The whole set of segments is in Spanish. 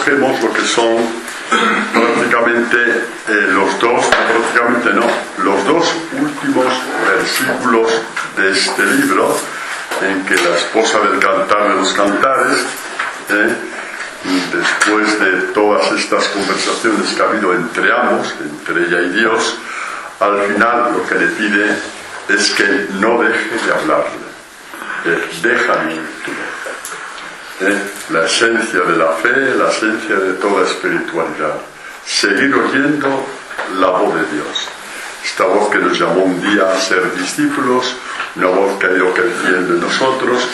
cogemos lo que son prácticamente los dos últimos versículos de este libro, en que la esposa del Cantar de los Cantares, después de todas estas conversaciones que ha habido entre ambos, entre ella y Dios, al final lo que le pide es que no deje de hablarle. Déjame tu voz. La esencia de la fe, la esencia de toda espiritualidad. Seguir oyendo la voz de Dios. Esta voz que nos llamó un día a ser discípulos, una voz que ha ido creciendo en nosotros,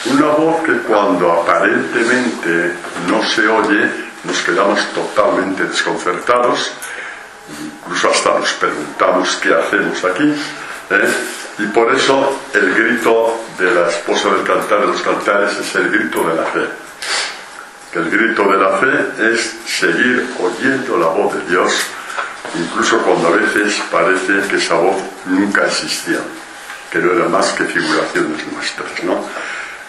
una voz que cuando aparentemente no se oye, nos quedamos totalmente desconcertados, incluso hasta nos preguntamos qué hacemos aquí, y por eso el grito de la esposa del Cantar de los Cantares es el grito de la fe. Que el grito de la fe es seguir oyendo la voz de Dios, incluso cuando a veces parece que esa voz nunca existía, que no era más que figuraciones nuestras, ¿no?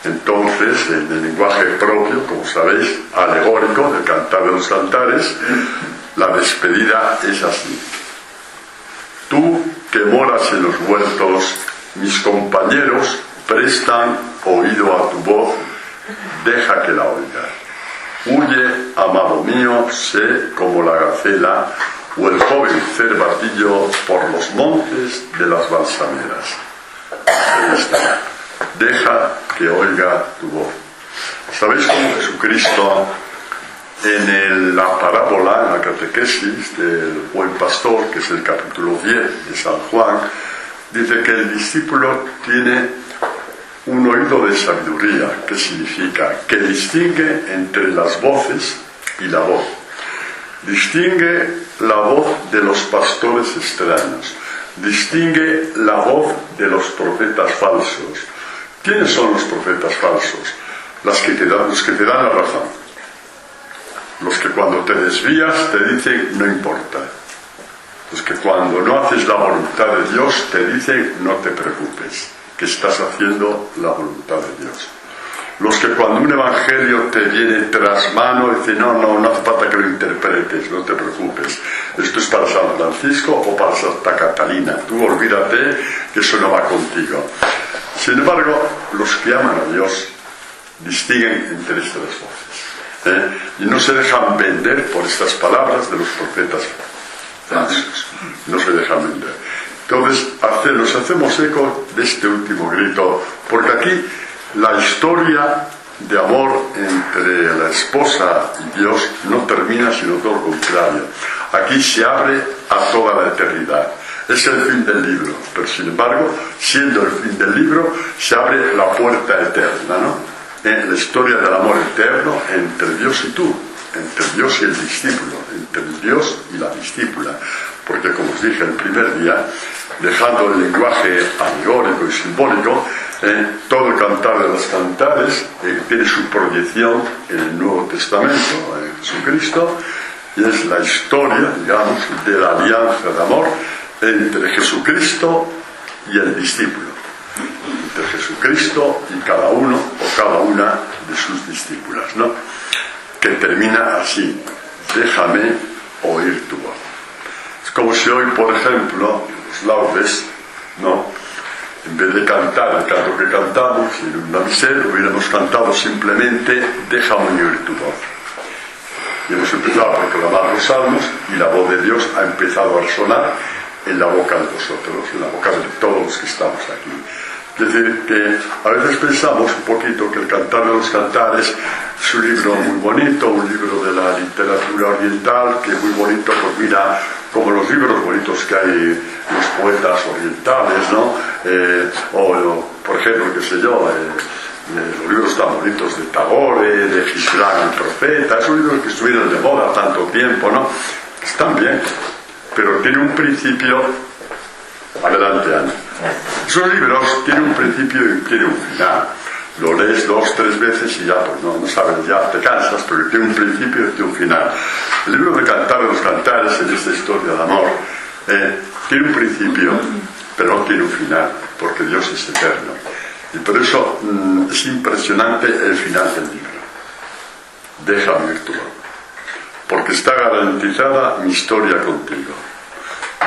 Entonces, en el lenguaje propio, como sabéis, alegórico del Cantar de los Cantares, la despedida es así: tú que moras en los huertos, mis compañeros prestan oído a tu voz, deja que la oiga. Huye, amado mío, sé como la gacela o el joven cervatillo por los montes de las balsameras. Ahí está. Deja que oiga tu voz. ¿Sabéis cómo Jesucristo, en la parábola, en la catequesis del buen pastor, que es el capítulo 10 de San Juan, dice que el discípulo tiene un oído de sabiduría, que significa que distingue entre las voces y la voz. Distingue la voz de los pastores extraños, distingue la voz de los profetas falsos. ¿Quiénes son los profetas falsos? Los que te dan la razón. Los que cuando te desvías te dicen no importa. Los que cuando no haces la voluntad de Dios te dicen no te preocupes, que estás haciendo la voluntad de Dios. Los que cuando un evangelio te viene tras mano dicen no hace falta que lo interpretes, no te preocupes, esto es para San Francisco o para Santa Catalina, tú olvídate que eso no va contigo. Sin embargo, los que aman a Dios distinguen entre estas voces, y no se dejan vender por estas palabras de los profetas falsos, no se dejan vender. Entonces nos hacemos eco de este último grito, porque aquí la historia de amor entre la esposa y Dios no termina, sino todo lo contrario. Aquí se abre a toda la eternidad. Es el fin del libro, pero sin embargo, siendo el fin del libro, se abre la puerta eterna, ¿no? La historia del amor eterno entre Dios y tú, entre Dios y el discípulo, entre Dios y la discípula. Porque, como os dije el primer día, dejando el lenguaje alegórico y simbólico, todo el Cantar de los Cantares tiene su proyección en el Nuevo Testamento, en Jesucristo, y es la historia, digamos, de la alianza de amor entre Jesucristo y el discípulo, entre Jesucristo y cada uno o cada una de sus discípulas, ¿no? Que termina así: déjame oír tu voz. Es como si hoy, por ejemplo, los laudes, ¿no?, en vez de cantar el canto que cantamos en una misa, hubiéramos cantado simplemente déjame oír tu voz. Y hemos empezado a proclamar los salmos y la voz de Dios ha empezado a resonar en la boca de vosotros, en la boca de todos los que estamos aquí. Es decir, que a veces pensamos un poquito que el Cantar de los Cantares es un libro muy bonito, un libro de la literatura oriental, que es muy bonito, pues mira, como los libros bonitos que hay los poetas orientales, ¿no? O, por ejemplo, qué sé yo, los libros tan bonitos de Tagore, de Gibran el Profeta, esos libros que estuvieron de moda tanto tiempo, ¿no? Están bien, pero tiene un principio. Adelante, Ana. Esos libros tienen un principio y tienen un final. Lo lees 2, 3 veces y ya, pues no sabes, ya te cansas, pero tiene un principio y tiene un final. El libro de Cantar de los Cantares, en esta historia de amor, tiene un principio, pero no tiene un final, porque Dios es eterno. Y por eso es impresionante el final del libro. déjame oír tu voz, porque está garantizada mi historia contigo.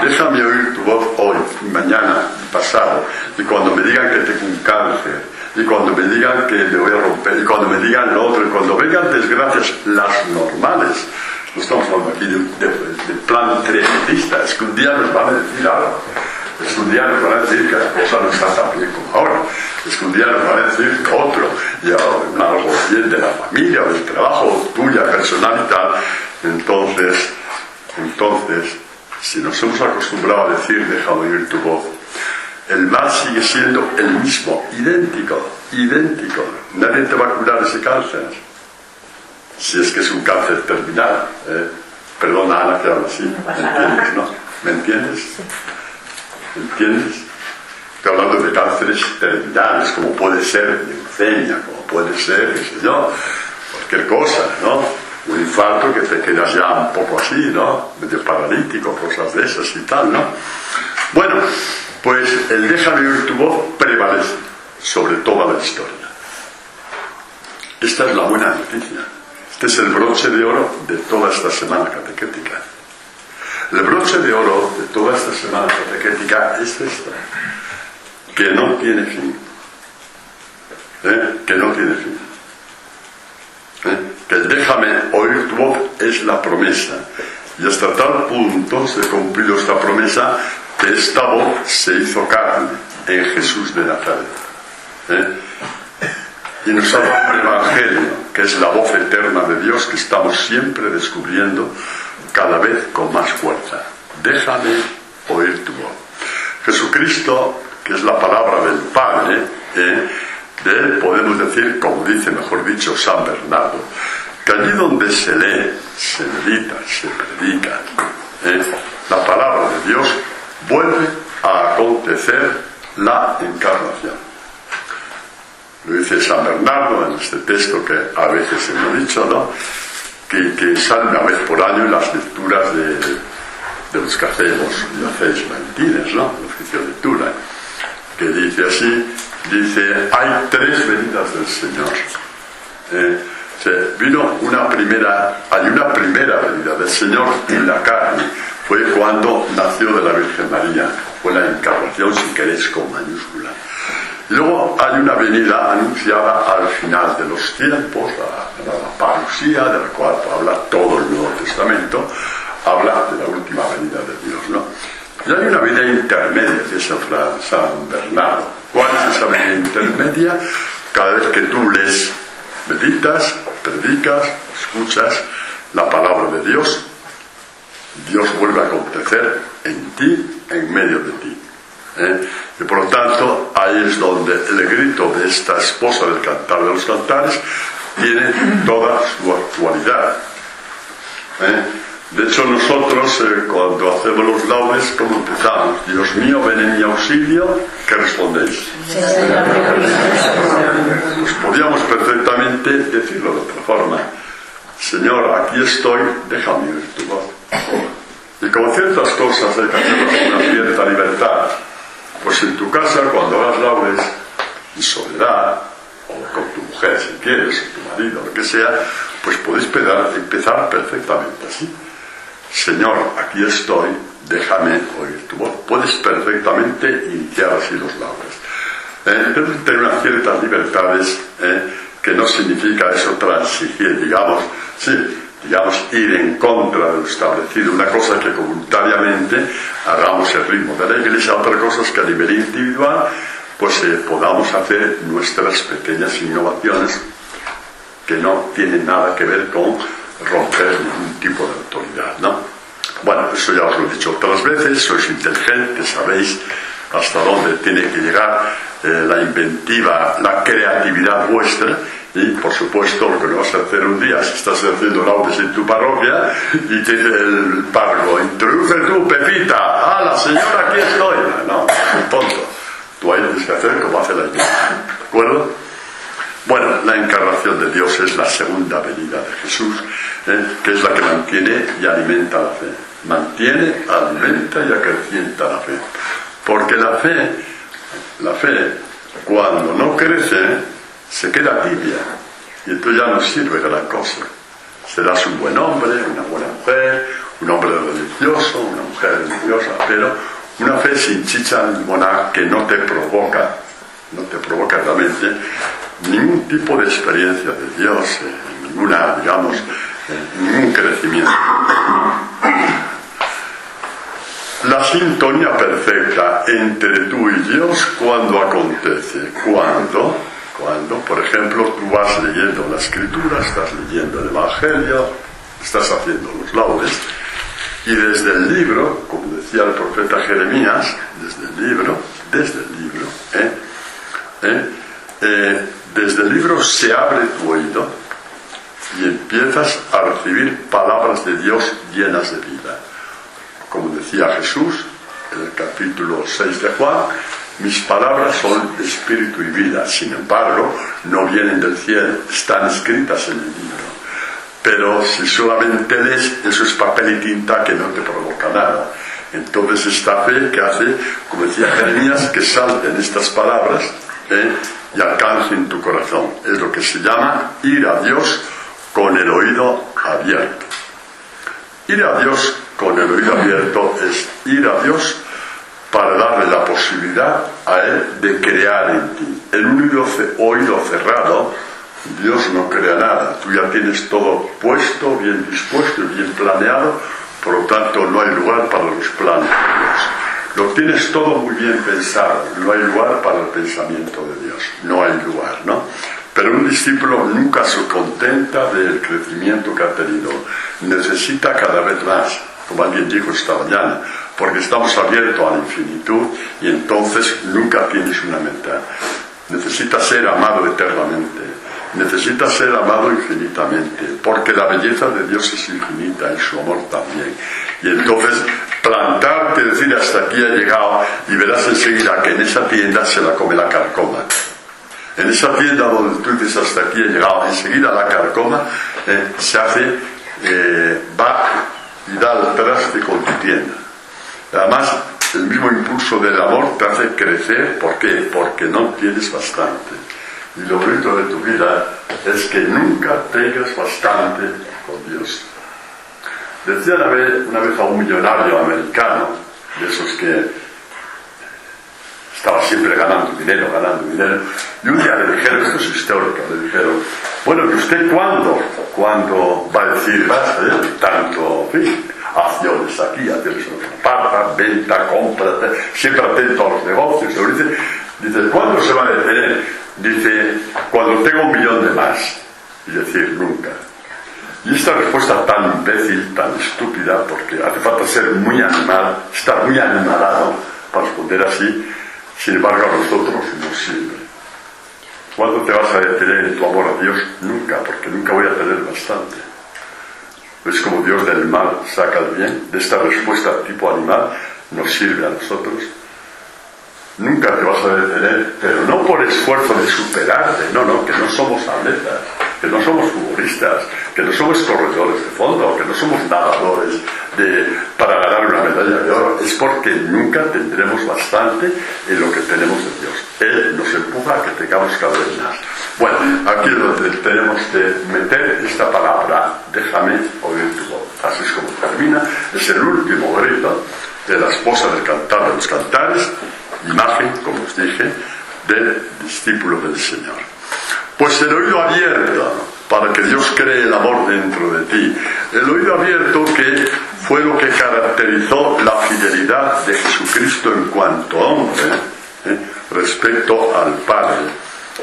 Déjame oír tu voz hoy, y mañana, y pasado, y cuando me digan que tengo un cáncer, y cuando me digan que me voy a romper, y cuando me digan lo otro, y cuando vengan desgracias, las normales. No estamos hablando aquí de plan tremendista, es que un día nos van a decir algo, es que un día nos van a decir que la cosa no está tan bien como ahora, es que un día nos van a decir otro, y algo bien de la familia o del trabajo, tuya, personal y tal. Entonces, si nos hemos acostumbrado a decir déjame oír tu voz, el mal sigue siendo el mismo, idéntico. Nadie te va a curar ese cáncer, si es que es un cáncer terminal. Perdona, Ana, que hablo así. ¿Me entiendes, no? ¿Me entiendes? ¿Me entiendes? Estoy hablando de cánceres terminales, como puede ser leucemia, como puede ser, qué sé yo, cualquier cosa, ¿no? Un infarto que te quedas ya un poco así, ¿no? Medio paralítico, cosas de esas y tal, ¿no? Bueno, pues el déjame oír tu voz prevalece sobre toda la historia. Esta es la buena noticia. Este es el broche de oro de toda esta semana catequética. El broche de oro de toda esta semana catequética es esta, que no tiene fin. Que no tiene fin. Que el déjame oír tu voz es la promesa, y hasta tal punto se ha cumplido esta promesa que esta voz se hizo carne en Jesús de Nazaret, y nos ha dado un evangelio que es la voz eterna de Dios que estamos siempre descubriendo cada vez con más fuerza. Déjame oír tu voz. Jesucristo, que es la palabra del Padre, de él podemos decir, como dice, mejor dicho, San Bernardo, que allí donde se lee, se medita, se predica, la palabra de Dios, vuelve a acontecer la encarnación. Lo dice San Bernardo en este texto que a veces hemos dicho, ¿no? Que sale una vez por año en las lecturas de los que hacéis mantines, ¿no? El oficio de lectura, que dice así. Dice, hay tres venidas del Señor. Hay una primera venida del Señor en la carne. Fue cuando nació de la Virgen María. Fue la encarnación, si queréis, con mayúscula. Luego hay una venida anunciada al final de los tiempos, la parusía, de la cual habla todo el Nuevo Testamento, habla de la última venida de Dios, ¿no? Y hay una venida intermedia, que es San Bernardo. ¿Cuál es esa venida intermedia? Cada vez que tú lees, meditas, predicas, escuchas la palabra de Dios, Dios vuelve a acontecer en ti, en medio de ti. Y por lo tanto, ahí es donde el grito de esta esposa del Cantar de los Cantares tiene toda su actualidad. De hecho, nosotros cuando hacemos los laudes, ¿cómo empezamos? Dios mío, ven en mi auxilio. ¿Qué respondéis? Pues podíamos perfectamente decirlo de otra forma. Señor, aquí estoy, déjame oír tu voz. Y como ciertas cosas hay que hacerlas con una cierta libertad, pues en tu casa, cuando hagas laudes, en soledad, o con tu mujer si quieres, o tu marido, lo que sea, pues podéis empezar perfectamente así. Señor, aquí estoy, déjame oír tu voz. Puedes perfectamente iniciar así los laudes. Debes tener unas ciertas libertades, que no significa eso transigir, digamos, ir en contra de lo establecido. Una cosa es que voluntariamente hagamos el ritmo de la Iglesia, otra cosa es que a nivel individual pues podamos hacer nuestras pequeñas innovaciones que no tienen nada que ver con romper ningún tipo de autoridad, ¿no? Bueno, eso ya os lo he dicho otras veces, sois inteligentes, sabéis hasta dónde tiene que llegar la inventiva, la creatividad vuestra, y por supuesto lo que no vas a hacer un día, si estás haciendo laudes en tu parroquia y te dice el párroco, introduce tú, Pepita, la señora, aquí estoy. No, es tonto. Tú ahí tienes que hacer como hace la Iglesia, ¿de acuerdo? Bueno, la encarnación de Dios es la segunda venida de Jesús, que es la que mantiene y alimenta la fe. Mantiene, alimenta y acrecienta la fe. Porque la fe, cuando no crece, se queda tibia. Y entonces ya no sirve gran cosa. Serás un buen hombre, una buena mujer, un hombre religioso, una mujer religiosa, pero una fe sin chicha ni limonada que no te provoca realmente ningún tipo de experiencia de Dios, ninguna, digamos, ningún crecimiento. La sintonía perfecta entre tú y Dios, ¿cuándo acontece? Cuando, por ejemplo, tú vas leyendo la Escritura, estás leyendo el Evangelio, estás haciendo los laudes, y desde el libro, como decía el profeta Jeremías, desde el libro se abre tu oído y empiezas a recibir palabras de Dios llenas de vida. Como decía Jesús en el capítulo 6 de Juan, mis palabras son espíritu y vida, sin embargo, no vienen del cielo, están escritas en el libro. Pero si solamente lees, eso es papel y tinta que no te provoca nada. Entonces esta fe que hace, como decía Jeremías, que salten estas palabras y alcancen tu corazón. Es lo que se llama ir a Dios con el oído abierto. Ir a Dios con el oído abierto es ir a Dios para darle la posibilidad a Él de crear en ti. En un oído cerrado, Dios no crea nada. Tú ya tienes todo puesto, bien dispuesto y bien planeado, por lo tanto no hay lugar para los planes de Dios. Lo tienes todo muy bien pensado, no hay lugar para el pensamiento de Dios, no hay lugar, ¿no? Pero un discípulo nunca se contenta del crecimiento que ha tenido, necesita cada vez más, como alguien dijo esta mañana, porque estamos abiertos a la infinitud y entonces nunca tienes una meta. Necesitas ser amado eternamente, necesitas ser amado infinitamente, porque la belleza de Dios es infinita y su amor también. Y entonces plantarte y decir hasta aquí ha llegado, y verás enseguida que en esa tienda se la come la carcoma. En esa tienda donde tú dices hasta aquí he llegado, enseguida la carcoma se hace, va y da el traste con tu tienda. Además, el mismo impulso del amor te hace crecer. ¿Por qué? Porque no tienes bastante. Y lo bonito de tu vida es que nunca tengas bastante con Dios. Decía una vez a un millonario americano, de esos que estaba siempre ganando dinero, y un día le dijeron, esto es histórico, le dijeron, bueno, ¿y usted cuándo va a decir, basta de tanto, acciones aquí, acciones en otra parte, venta, compra, siempre atento a los negocios? Dice, ¿cuándo se va a detener? Dice, cuando tenga 1 millón de más. Y decir, nunca. Y esta respuesta tan imbécil, tan estúpida, porque hace falta ser muy animal, estar muy animado para responder así, sin embargo a nosotros nos sirve. ¿Cuándo te vas a detener en tu amor a Dios? Nunca, porque nunca voy a tener bastante. ¿Ves como Dios del mal saca el bien? De esta respuesta tipo animal nos sirve a nosotros. Nunca te vas a detener, pero no por esfuerzo de superarte, no, que no somos atletas, que no somos futbolistas, que no somos corredores de fondo, que no somos nadadores para ganar una medalla de oro. Es porque nunca tendremos bastante en lo que tenemos de Dios. Él nos empuja a que tengamos cada vez más. Bueno, aquí es donde tenemos que meter esta palabra, déjame oír tu voz. Así es como termina, es el último grito de la esposa del cantar de los cantares, imagen, como os dije, del discípulo del Señor. Pues el oído abierto, para que Dios cree el amor dentro de ti. El oído abierto que fue lo que caracterizó la fidelidad de Jesucristo en cuanto hombre respecto al Padre.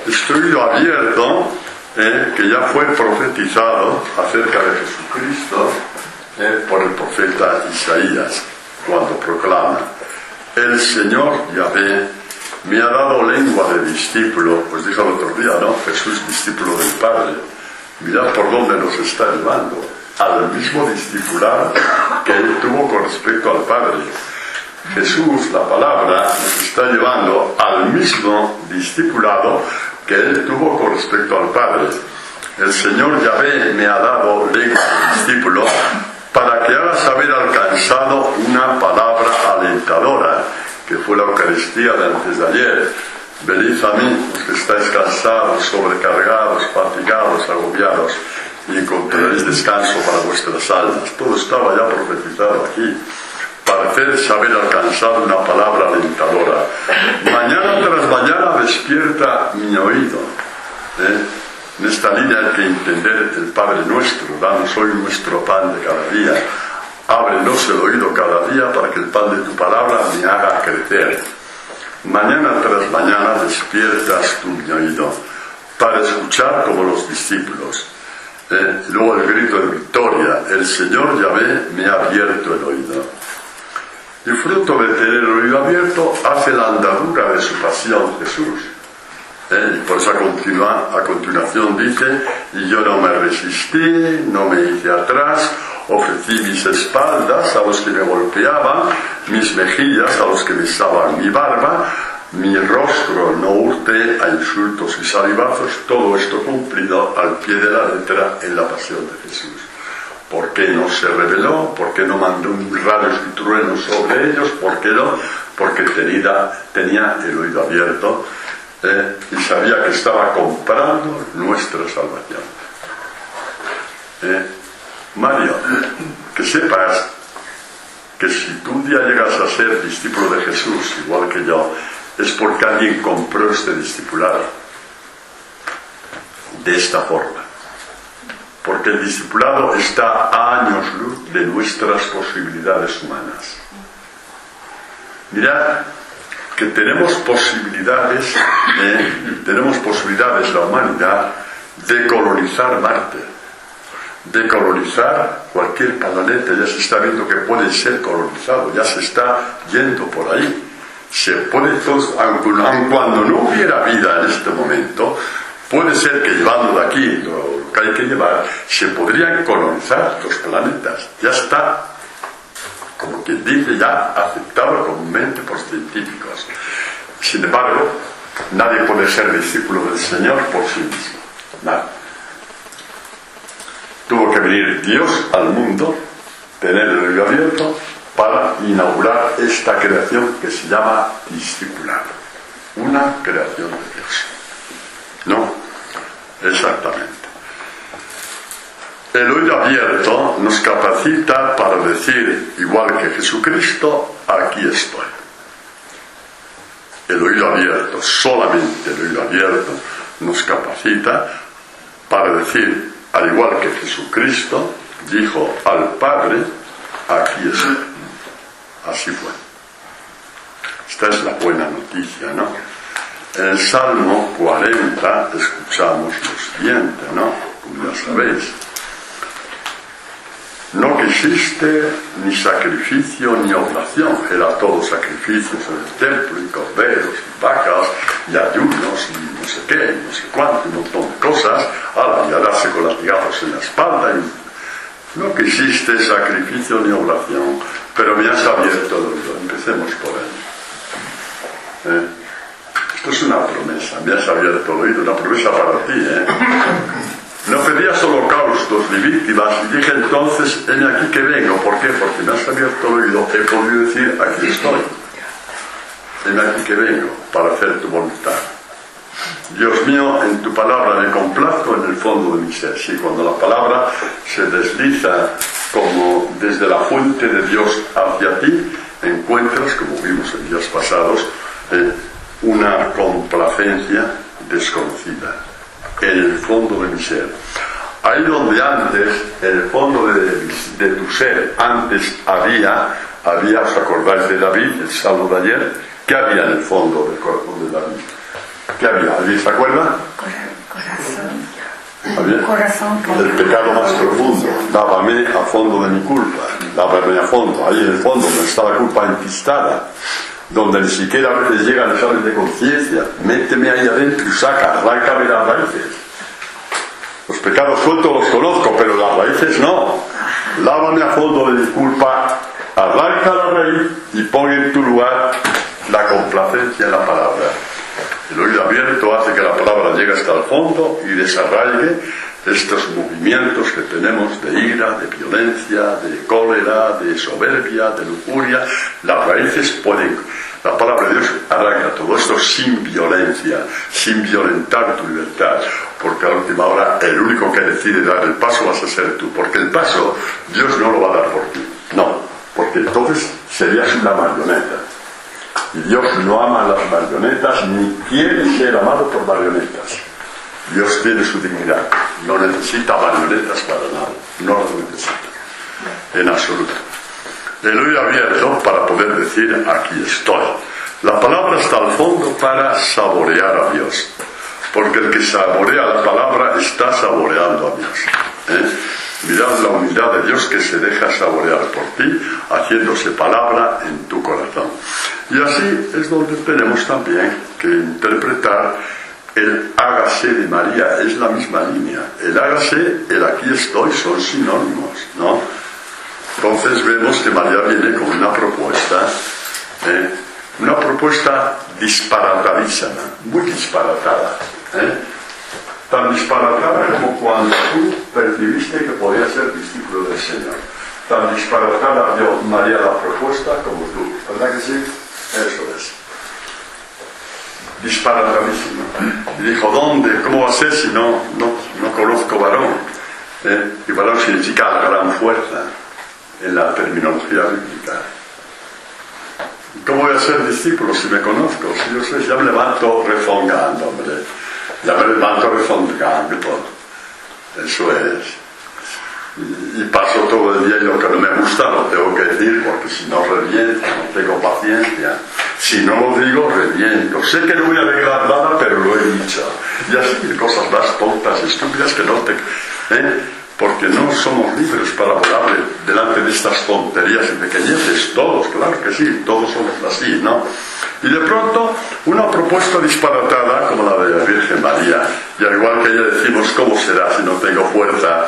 Este oído abierto que ya fue profetizado acerca de Jesucristo por el profeta Isaías, cuando proclama: el Señor Yahvé me ha dado lengua de discípulo. Pues dijo el otro día, ¿no? Jesús, discípulo del Padre. Mirad por dónde nos está llevando, al mismo discipulado que él tuvo con respecto al Padre. Jesús, la palabra, nos está llevando al mismo discipulado que él tuvo con respecto al Padre. El Señor Yahvé me ha dado lengua de discípulo para que hagas haber alcanzado una palabra alentadora, que fue la Eucaristía de antes de ayer. Venid a mí, los que estáis cansados, sobrecargados, fatigados, agobiados, y encontraréis descanso para vuestras almas. Todo estaba ya profetizado aquí. Pareceres haber alcanzado una palabra alentadora. Mañana tras mañana despierta mi oído. En esta línea hay que entender el Padre Nuestro. Danos hoy nuestro pan de cada día. Ábrenos el oído cada día para que el pan de tu palabra me haga crecer. Mañana tras mañana despiertas tú mi oído para escuchar como los discípulos. Luego el grito de victoria: el Señor Yahvé me ha abierto el oído. Y fruto de tener el oído abierto hace la andadura de su pasión Jesús. Y por eso a continuación dice: y yo no me resistí, no me hice atrás, ofrecí mis espaldas a los que me golpeaban, mis mejillas a los que besaban mi barba, mi rostro no hurté a insultos y salivazos. Todo esto cumplido al pie de la letra en la pasión de Jesús. ¿Por qué no se rebeló? ¿Por qué no mandó un rayo y trueno sobre ellos? ¿Por qué no? Porque tenía el oído abierto y sabía que estaba comprando nuestra salvación. Mario, que sepas que si tú un día llegas a ser discípulo de Jesús, igual que yo, es porque alguien compró este discipulado de esta forma. Porque el discipulado está a años luz de nuestras posibilidades humanas. Mirad que tenemos posibilidades la humanidad de colonizar Marte, de colonizar cualquier planeta. Ya se está viendo que puede ser colonizado, ya se está yendo por ahí. Se puede, aun cuando no hubiera vida en este momento, puede ser que llevando de aquí lo que hay que llevar, se podrían colonizar los planetas. Ya está, como quien dice, ya aceptado comúnmente por científicos. Sin embargo, nadie puede ser discípulo del Señor por sí mismo. Nadie. Tuvo que venir Dios al mundo, tener el oído abierto, para inaugurar esta creación que se llama discipulado. Una creación de Dios. No, exactamente. El oído abierto nos capacita para decir, igual que Jesucristo, aquí estoy. El oído abierto, solamente el oído abierto, nos capacita para decir, al igual que Jesucristo dijo al Padre, aquí estoy. Así fue. Esta es la buena noticia, ¿no? En el Salmo 40 escuchamos lo siguiente, ¿no? Como ya sabéis. No quisiste ni sacrificio ni oblación, era todo sacrificios en el templo, y corderos, y vacas, y ayunos, y no sé qué, no sé cuánto, un montón de cosas, y a darse con latigazos en la espalda, y no quisiste sacrificio ni oblación, pero me has abierto el oído. Empecemos por él. Esto es una promesa, me has abierto el oído, una promesa para ti, No pedías holocaustos ni víctimas, y dije entonces, heme aquí que vengo. ¿Por qué? Porque me has abierto el oído, he podido decir, aquí estoy. Heme aquí que vengo, para hacer tu voluntad. Dios mío, en tu palabra me complazco en el fondo de mi ser. Sí, cuando la palabra se desliza como desde la fuente de Dios hacia ti, encuentras, como vimos en días pasados, una complacencia desconocida en el fondo de mi ser. Ahí donde antes, en el fondo de tu ser, antes había, ¿os acordáis de David, el salmo de ayer? ¿Qué había en el fondo del corazón de David? ¿Qué había? ¿Alguien se acuerda? Corazón. El pecado más profundo. Lávame a fondo de mi culpa. Lávame a fondo. Ahí en el fondo donde está la culpa enquistada, donde ni siquiera a veces llega el examen de conciencia. Méteme ahí adentro y saca, arráncame las raíces. Los pecados sueltos los conozco, pero las raíces no. Lávame a fondo de mi culpa, arranca la raíz y pon en tu lugar la complacencia en la palabra. El oído abierto hace que la palabra llegue hasta el fondo y desarraigue estos movimientos que tenemos de ira, de violencia, de cólera, de soberbia, de lujuria. Las raíces pueden, La palabra de Dios arranca todo esto sin violencia, sin violentar tu libertad, porque a la última hora el único que decide dar el paso vas a ser tú, porque el paso Dios no lo va a dar por ti, no, porque entonces serías una marioneta, y Dios no ama a las marionetas ni quiere ser amado por marionetas. Dios tiene su dignidad, no necesita marionetas para nada, no las necesita, en absoluto. El oído abierto para poder decir aquí estoy. La palabra está al fondo para saborear a Dios, porque el que saborea la palabra está saboreando a Dios. Mirad la humildad de Dios que se deja saborear por ti, haciéndose palabra en tu corazón. Y así es donde tenemos también que interpretar el hágase de María, es la misma línea. El hágase, el aquí estoy, son sinónimos, ¿no? Entonces vemos que María viene con una propuesta disparatadísima, muy disparatada, tan disparatada como cuando tú percibiste que podías ser discípulo del Señor. Tan disparatada dio María la propuesta como tú, ¿verdad que sí? Eso es. Disparatadísimo. Y dijo, ¿dónde? ¿Cómo va a ser si no conozco varón? Y varón significa la gran fuerza en la terminología bíblica. ¿Cómo voy a ser discípulo si me conozco? Si yo sé, ya me levanto rezongando, hombre. Ya me levanto rezongando. Eso es. Y paso todo el día y lo que no me gusta lo tengo que decir, porque si no reviento, no tengo paciencia. Si no lo digo, reviento. Sé que no voy a arreglar nada, pero lo he dicho. Y así, cosas más tontas, estúpidas que no te... Porque no somos libres para volar delante de estas tonterías y pequeñeces, todos, claro que sí, todos somos así, ¿no? Y de pronto, una propuesta disparatada como la de la Virgen María, y al igual que ella decimos, ¿cómo será si no tengo fuerza?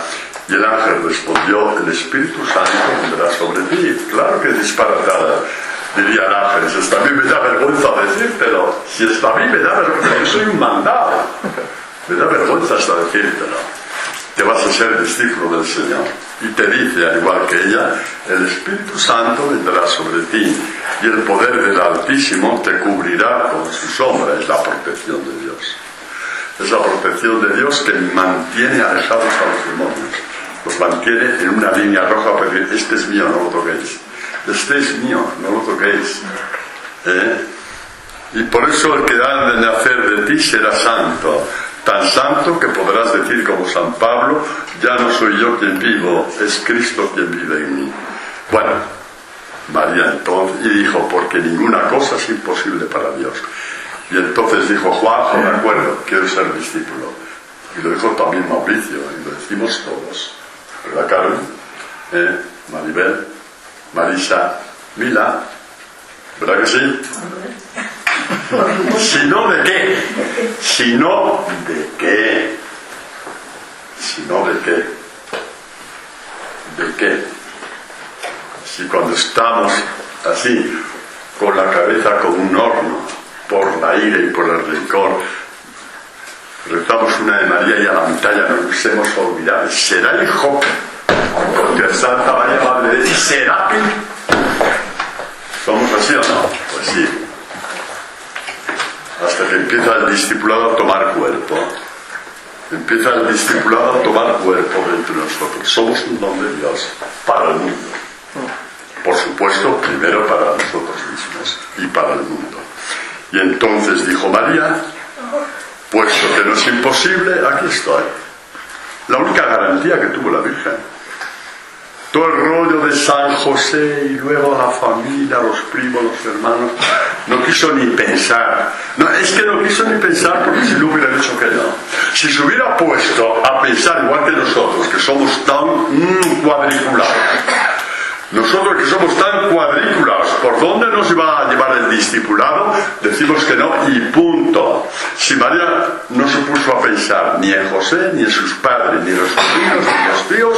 Y el ángel respondió, el Espíritu Santo vendrá sobre ti. Claro que es disparatada, dirían ángeles, hasta a mí me da vergüenza decírtelo, si hasta a mí me da vergüenza, yo soy un mandado, me da vergüenza hasta decírtelo. Que vas a ser discípulo del Señor. Y te dice, al igual que ella, el Espíritu Santo vendrá sobre ti y el poder del Altísimo te cubrirá con su sombra. Es la protección de Dios. Es la protección de Dios que mantiene alejados a los demonios. Los mantiene en una línea roja para decir, este es mío, no lo toquéis. Este es mío, no lo toquéis. Y por eso el que ha de nacer de ti será santo. Tan santo que podrás decir como San Pablo, ya no soy yo quien vivo, es Cristo quien vive en mí. Bueno, María entonces, y dijo, porque ninguna cosa es imposible para Dios. Y entonces dijo, Juan, de acuerdo, quiero ser discípulo. Y lo dijo también Mauricio, y lo decimos todos. ¿Verdad, Carmen? Maribel, Marisa, Mila, ¿verdad que sí? ¿Sino de qué? ¿Sino de qué? ¿Sino de qué? ¿De qué? Si cuando estamos así, con la cabeza como un horno, por la ira y por el rencor, rezamos una de María y a la mitad ya nos hemos olvidado. ¿Será hijo? Porque Santa María Madre de Dios, ¿será que? ¿Somos así o no? Pues sí. Hasta que empieza el discipulado a tomar cuerpo. Empieza el discipulado a tomar cuerpo dentro de nosotros. Somos un don de Dios para el mundo. Por supuesto, primero para nosotros mismos y para el mundo. Y entonces dijo María, puesto que no es imposible, aquí estoy. La única garantía que tuvo la Virgen. Todo el rollo de San José y luego la familia, los primos, los hermanos, no quiso ni pensar. No, es que no quiso ni pensar porque si no hubiera dicho que no. Si se hubiera puesto a pensar igual que nosotros, que somos tan cuadriculados, nosotros que somos tan cuadriculados, ¿por dónde nos va a llevar el discipulado? Decimos que no y punto. Si María no se puso a pensar ni en José, ni en sus padres, ni en los sobrinos, ni en los tíos,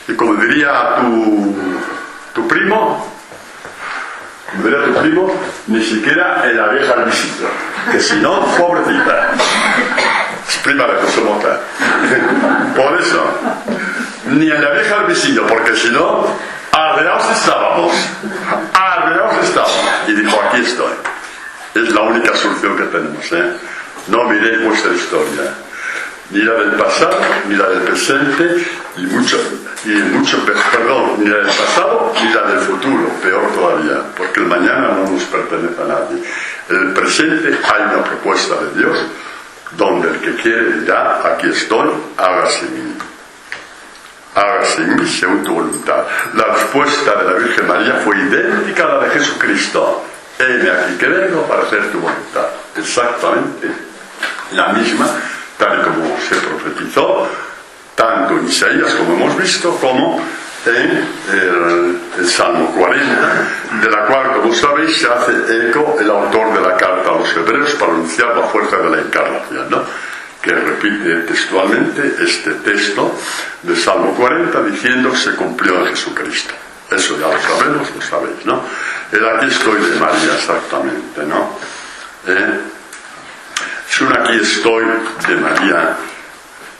y como diría tu primo, ni siquiera en la vieja al visito, que si no, pobrecita, es prima de José Mota. Por eso, ni en la vieja al visito, porque si no, arreados estábamos, Mareados estaban. Y dijo, aquí estoy. Es la única solución que tenemos, No miréis vuestra historia, ni la del pasado, ni la del presente, ni la del pasado, ni la del futuro, peor todavía, porque el mañana no nos pertenece a nadie. En el presente hay una propuesta de Dios, donde el que quiere dirá, aquí estoy, hágase en mí. Hágase en mí según tu voluntad. La respuesta de la Virgen María fue idéntica a la de Jesucristo. Heme aquí que vengo para hacer tu voluntad. Exactamente la misma, tal y como se profetizó, tanto en Isaías, como hemos visto, como en el Salmo 40, de la cual, como sabéis, se hace eco el autor de la carta a los Hebreos para anunciar la fuerza de la encarnación, ¿no? Que repite textualmente este texto del Salmo 40 diciendo se cumplió en Jesucristo. Eso ya lo sabemos, lo sabéis, ¿no? El aquí estoy de María, exactamente, ¿no? Es un aquí estoy de María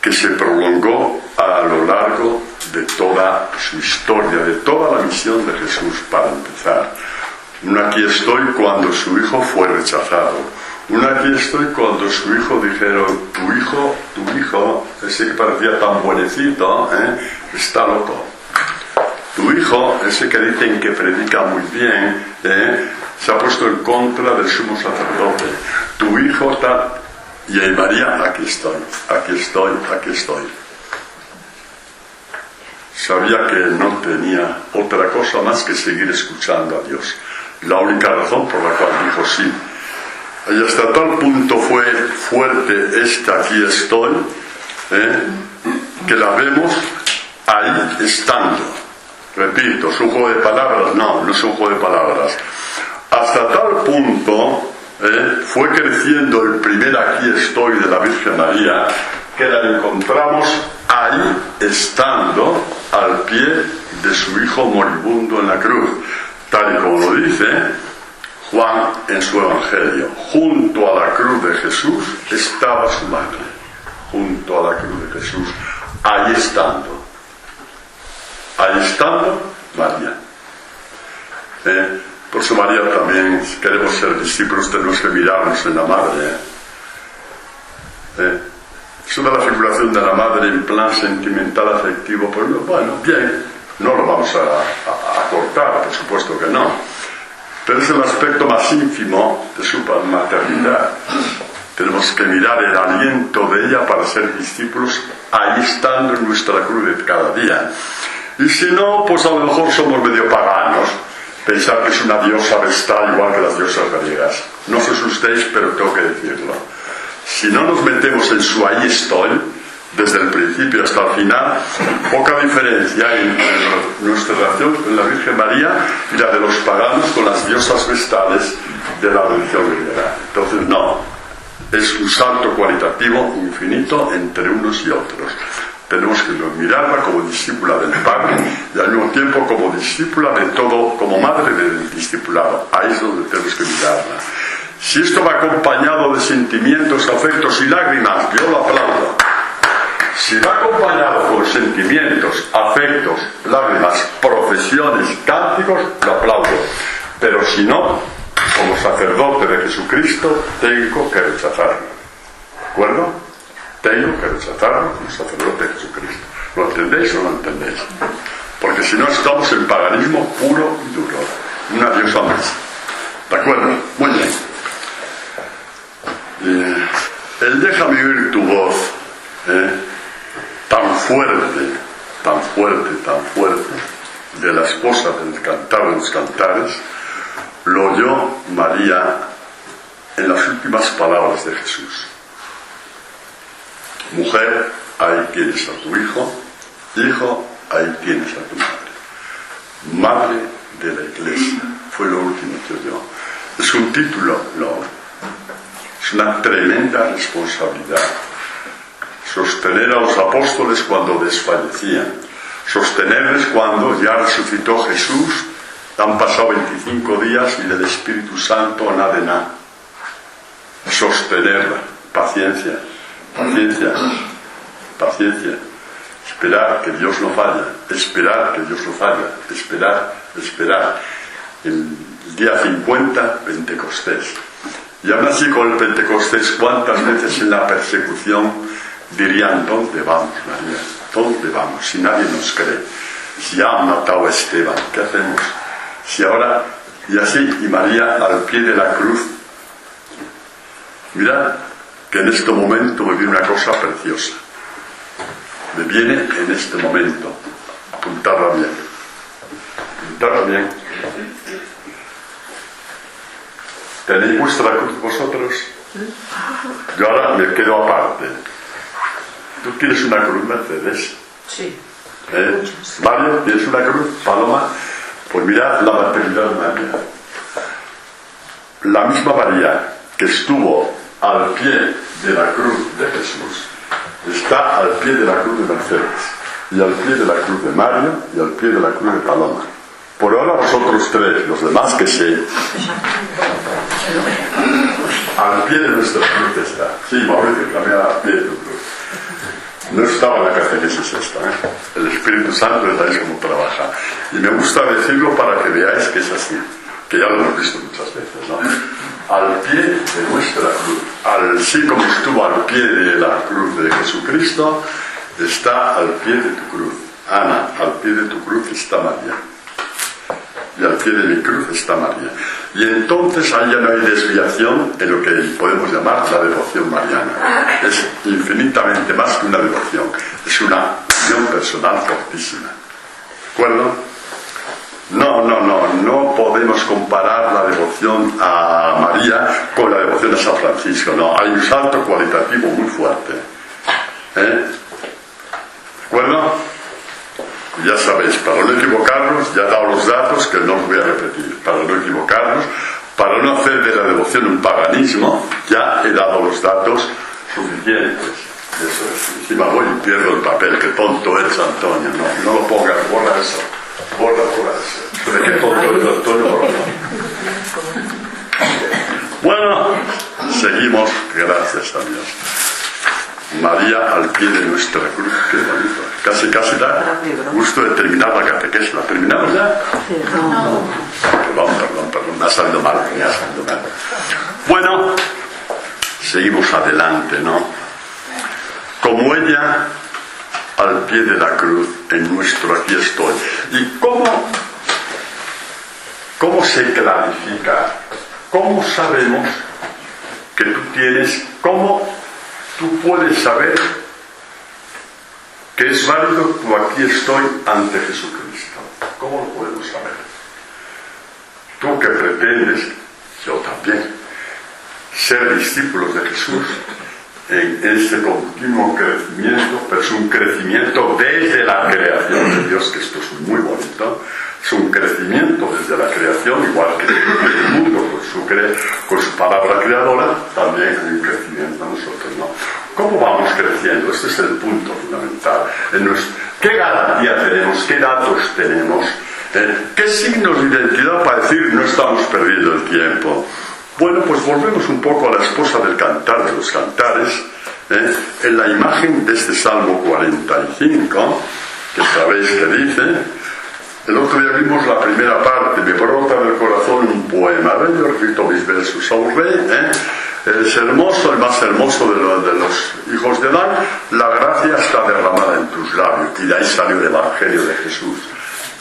que se prolongó a lo largo de toda su historia, de toda la misión de Jesús, para empezar. Un aquí estoy cuando su hijo fue rechazado. Un aquí estoy cuando su hijo dijeron, tu hijo, ese que parecía tan buenecito, está loco. Tu hijo, ese que dicen que predica muy bien, se ha puesto en contra del sumo sacerdote. Tu hijo está... Y ahí María, aquí estoy. Sabía que no tenía otra cosa más que seguir escuchando a Dios. La única razón por la cual dijo sí. Y hasta tal punto fue fuerte aquí estoy, que la vemos ahí estando. Repito, ¿es un juego de palabras? No es un juego de palabras. Hasta tal punto fue creciendo el primer aquí estoy de la Virgen María, que la encontramos ahí estando al pie de su hijo moribundo en la cruz, tal y como lo dice Juan en su Evangelio. Junto a la cruz de Jesús estaba su madre, junto a la cruz de Jesús, ahí estando María. Por eso María también, si queremos ser discípulos, tenemos que mirarnos en la madre. Eso de la figuración de la madre en plan sentimental, afectivo, pues bueno, bien, no lo vamos a cortar, por supuesto que no. Pero es el aspecto más ínfimo de su maternidad. Tenemos que mirar el aliento de ella para ser discípulos, ahí estando en nuestra cruz de cada día. Y si no, pues a lo mejor somos medio paganos. Pensar que es una diosa vestal igual que las diosas griegas. No os asustéis, pero tengo que decirlo. Si no nos metemos en su ahí estoy, desde el principio hasta el final, poca diferencia entre nuestra relación con la Virgen María y la de los paganos con las diosas vestales de la religión griega. Entonces no, es un salto cualitativo infinito entre unos y otros. Tenemos que mirarla como discípula del Padre y al mismo tiempo como discípula de todo, como madre del discipulado. Ahí es donde tenemos que mirarla. Si esto va acompañado de sentimientos, afectos y lágrimas, yo lo aplaudo. Si va acompañado con sentimientos, afectos, lágrimas, profesiones, cánticos, lo aplaudo. Pero si no, como sacerdote de Jesucristo, tengo que rechazarlo. ¿De acuerdo? Tengo que rechazarlo como sacerdote de Jesucristo. ¿Lo entendéis o no lo entendéis? Porque si no, estamos en paganismo puro y duro. Una diosa más. ¿De acuerdo? Muy bien. El déjame oír tu voz, tan fuerte, de la esposa del cantar de los cantares, lo oyó María en las últimas palabras de Jesús. Mujer, ahí tienes a tu hijo, ahí tienes a tu madre de la Iglesia. Fue lo último que oyó. Es un título, no. Es una tremenda responsabilidad. Sostener a los apóstoles cuando desfallecían. Sostenerles cuando ya resucitó Jesús. Han pasado 25 días y del Espíritu Santo nada de nada. Sostenerla. Paciencia. Esperar que Dios no falla. Esperar. el día 50, Pentecostés. Y aún así con el Pentecostés, ¿cuántas veces en la persecución dirían: ¿dónde vamos, María? ¿Dónde vamos? Si nadie nos cree, si han matado a Esteban, ¿qué hacemos? Si ahora... Y así, y María al pie de la cruz. Mirad que en este momento me viene una cosa preciosa. Me viene en este momento. Apuntadla bien. Apuntadla bien. ¿Tenéis vuestra cruz vosotros? Yo ahora me quedo aparte. ¿Tú tienes una cruz, Mercedes? Sí. Mario, ¿tienes una cruz? Paloma. Pues mirad la maternidad de María. La misma María que estuvo al pie de la cruz de Jesús está al pie de la cruz de Mercedes, y al pie de la cruz de Mario, y al pie de la cruz de Paloma. Por ahora vosotros tres, los demás que sé, al pie de nuestra cruz está. Sí, Mauricio, también al pie de tu cruz. No estaba en la catequesis esta, El Espíritu Santo es ahí como trabaja. Y me gusta decirlo para que veáis que es así, que ya lo hemos visto muchas veces, ¿no? Al pie de nuestra cruz, así como estuvo al pie de la cruz de Jesucristo, está al pie de tu cruz. Ana, al pie de tu cruz está María. Y al pie de mi cruz está María. Y entonces ahí ya no hay desviación en lo que podemos llamar la devoción mariana. Es infinitamente más que una devoción, es una unión personal fortísima. ¿De acuerdo? No podemos comparar la devoción a María con la devoción a San Francisco. No, hay un salto cualitativo muy fuerte. ¿De acuerdo? Ya sabéis, para no equivocarnos, ya he dado los datos que no os voy a repetir. Para no equivocarnos, para no hacer de la devoción un paganismo, ya he dado los datos suficientes. Eso es. Encima voy y pierdo el papel. Qué tonto eres, Antonio. No lo pongas, borra eso. Borra eso. ¿De qué tonto eres, Antonio? Borra. Bueno, seguimos. Gracias a Dios. María al pie de nuestra cruz. Qué bonito. Casi da gusto de terminar la catequesis. ¿La terminamos ya? No. Perdón. Me ha salido mal. Bueno, seguimos adelante, ¿no? Como ella al pie de la cruz, en nuestro aquí estoy. ¿Y cómo se clarifica? ¿Cómo sabemos que tú tienes? ¿Cómo tú puedes saber que es válido tu aquí estoy ante Jesucristo? ¿Cómo lo podemos saber? Tú que pretendes, yo también, ser discípulos de Jesús en ese continuo crecimiento, pero es un crecimiento desde la creación de Dios, que esto es muy bonito. Es un crecimiento desde la creación, igual que el mundo con su palabra creadora, también hay un crecimiento a nosotros, ¿no? ¿Cómo vamos creciendo? Este es el punto fundamental. ¿Qué garantía tenemos? ¿Qué datos tenemos? ¿Qué signos de identidad para decir no estamos perdiendo el tiempo? Bueno, pues volvemos un poco a la esposa del Cantar de los Cantares, en la imagen de este Salmo 45, que sabéis que dice. El otro día vimos la primera parte: me brota del corazón un poema. Yo repito mis versos a un rey, es hermoso, el más hermoso de los hijos de Adán. La gracia está derramada en tus labios. Y de ahí salió el Evangelio de Jesús.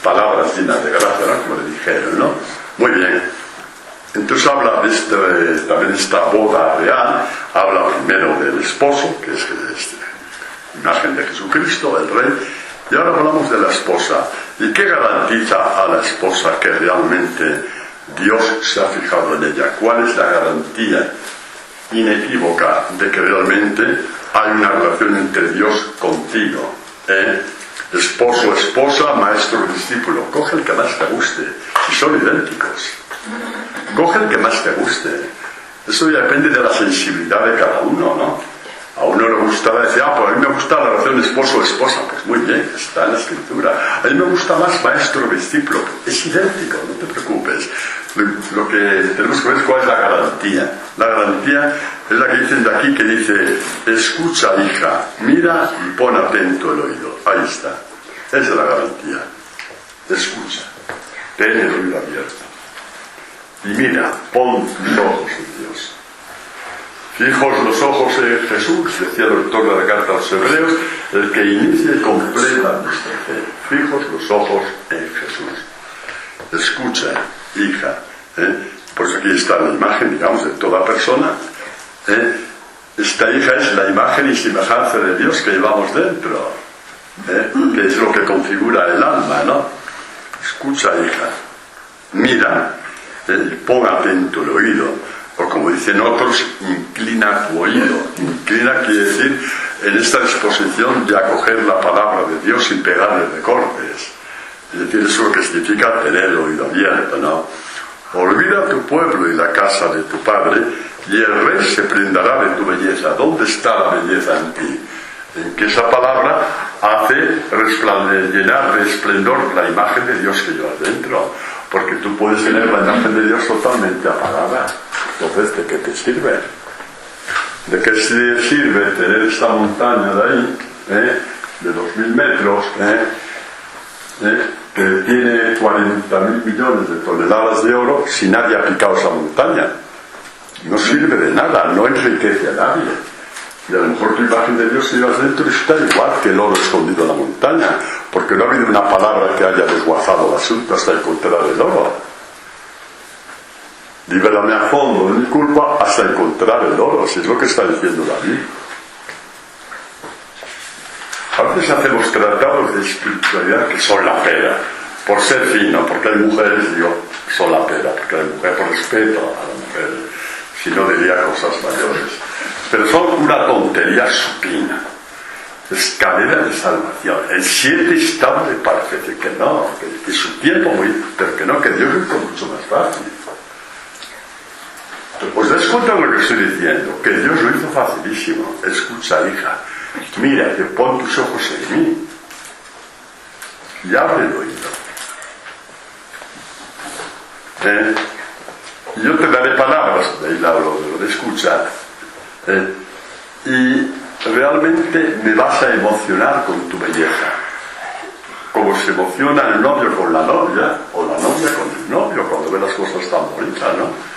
Palabras llenas de gracia, ¿no? Como le dijeron, ¿no? Muy bien. Entonces habla de también esta boda real. Habla primero del esposo, que es imagen de Jesucristo, el rey. Y ahora hablamos de la esposa. ¿Y qué garantiza a la esposa que realmente Dios se ha fijado en ella? ¿Cuál es la garantía inequívoca de que realmente hay una relación entre Dios contigo? Esposo, esposa, maestro, discípulo. Coge el que más te guste, si son idénticos. Coge el que más te guste. Eso ya depende de la sensibilidad de cada uno, ¿no? A uno le gustará decir, pues a mí me gusta la relación esposo-esposa. Pues muy bien, está en la Escritura. A mí me gusta más maestro-discípulo. Es idéntico, no te preocupes. Lo que tenemos que ver es cuál es la garantía. La garantía es la que dicen de aquí, que dice: escucha, hija, mira y pon atento el oído. Ahí está. Esa es la garantía. Escucha. Ten el oído abierto. y mira, pon tus ojos en Dios. Fijos los ojos en Jesús, decía el autor de la carta a los Hebreos, el que inicia y completa nuestra fe. Fijos los ojos en Jesús. Escucha, hija, pues aquí está la imagen, digamos, de toda persona. Esta hija es la imagen y semejanza de Dios que llevamos dentro, que es lo que configura el alma, ¿no? Escucha, hija, mira, pon atento el oído. O como dicen otros, inclina tu oído. Inclina quiere decir en esta disposición de acoger la palabra de Dios sin pegarle recortes. Es decir, eso es lo que significa tener el oído abierto, ¿no? Olvida tu pueblo y la casa de tu padre, y el rey se prendará de tu belleza. ¿Dónde está la belleza en ti? En que esa palabra hace llenar de esplendor la imagen de Dios que llevas dentro. Porque tú puedes tener la imagen de Dios totalmente apagada. Entonces, ¿de qué te sirve? ¿De qué sirve tener esta montaña de ahí, de 2.000 metros, que tiene 40.000 millones de toneladas de oro, si nadie ha picado esa montaña? No sirve de nada, no enriquece a nadie. Y a lo mejor tu imagen de Dios, si llevas dentro, está igual que el oro escondido en la montaña, porque no ha habido una palabra que haya desguazado el asunto hasta encontrar el oro. Libérame a fondo de mi culpa hasta encontrar el oro, si es lo que está diciendo David. A veces hacemos tratados de espiritualidad que son la pera, por ser fino, porque hay mujeres, digo, son la pera, porque hay mujeres, por respeto a las mujeres, si no diría cosas mayores. Pero son una tontería supina. Escalera de salvación. El 7 estable parece que no, que su tiempo muy, pero que no, que Dios lo hizo mucho más fácil. ¿Os dais cuenta de lo que estoy diciendo? Que Dios lo hizo facilísimo. Escucha, hija, mira, que pon tus ojos en mí y abre el oído. Yo te daré palabras, de ahí hablo de lo de escuchar, y realmente me vas a emocionar con tu belleza, como se emociona el novio con la novia, o la novia con el novio, cuando ve las cosas tan bonitas, ¿no?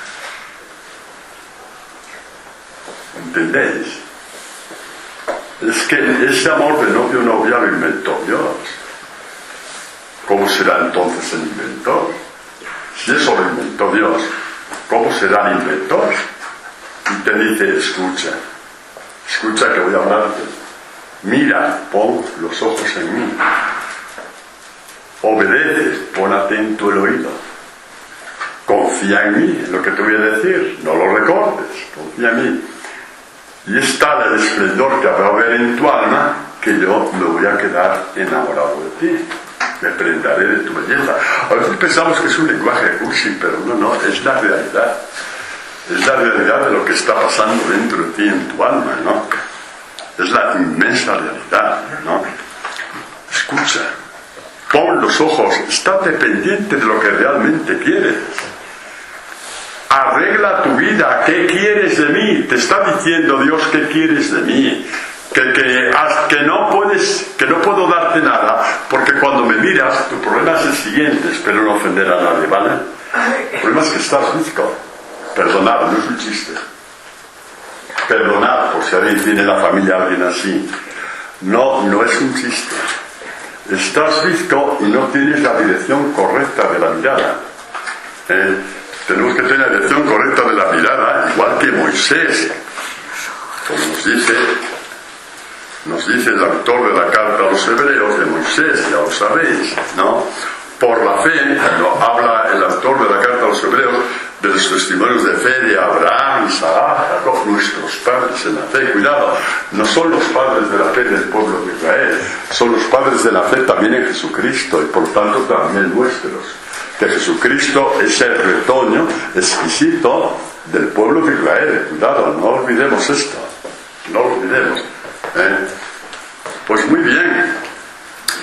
¿Entendéis? Es que ese amor de novio-novia lo inventó Dios. ¿Cómo será entonces el inventor? Si eso lo inventó Dios, ¿cómo será el inventor? Y te dice, escucha que voy a hablarte. Mira, pon los ojos en mí. Obedece, pon atento el oído. Confía en mí, en lo que te voy a decir. No lo recortes, confía en mí. Y es tal el esplendor que habrá ver en tu alma que yo me voy a quedar enamorado de ti. Me prendaré de tu belleza. A veces pensamos que es un lenguaje cursi, pero no, es la realidad. Es la realidad de lo que está pasando dentro de ti, en tu alma, ¿no? Es la inmensa realidad, ¿no? Escucha, pon los ojos, estate pendiente de lo que realmente quieres. Arregla tu vida, ¿qué quieres de mí? Te está diciendo Dios, ¿qué quieres de mí? Que no puedo darte nada, porque cuando me miras, tu problema es el siguiente, espero no ofender a nadie, ¿vale? El problema es que estás rico. Perdonad, no es un chiste. Perdonad, por si alguien tiene en la familia a alguien así. No es un chiste. Estás rico y no tienes la dirección correcta de la mirada. Tenemos que tener la dirección correcta de la mirada, igual que Moisés. Como nos dice el autor de la carta a los Hebreos de Moisés, ya lo sabéis, ¿no? Por la fe, cuando habla el autor de la carta a los Hebreos de los testimonios de fe de Abraham, Isaac, Jacob, nuestros padres en la fe. Cuidado, no son los padres de la fe del pueblo de Israel, son los padres de la fe también en Jesucristo y por tanto también nuestros. Que Jesucristo es el retoño exquisito del pueblo de Israel. Cuidado, no olvidemos esto, no lo olvidemos. Pues muy bien,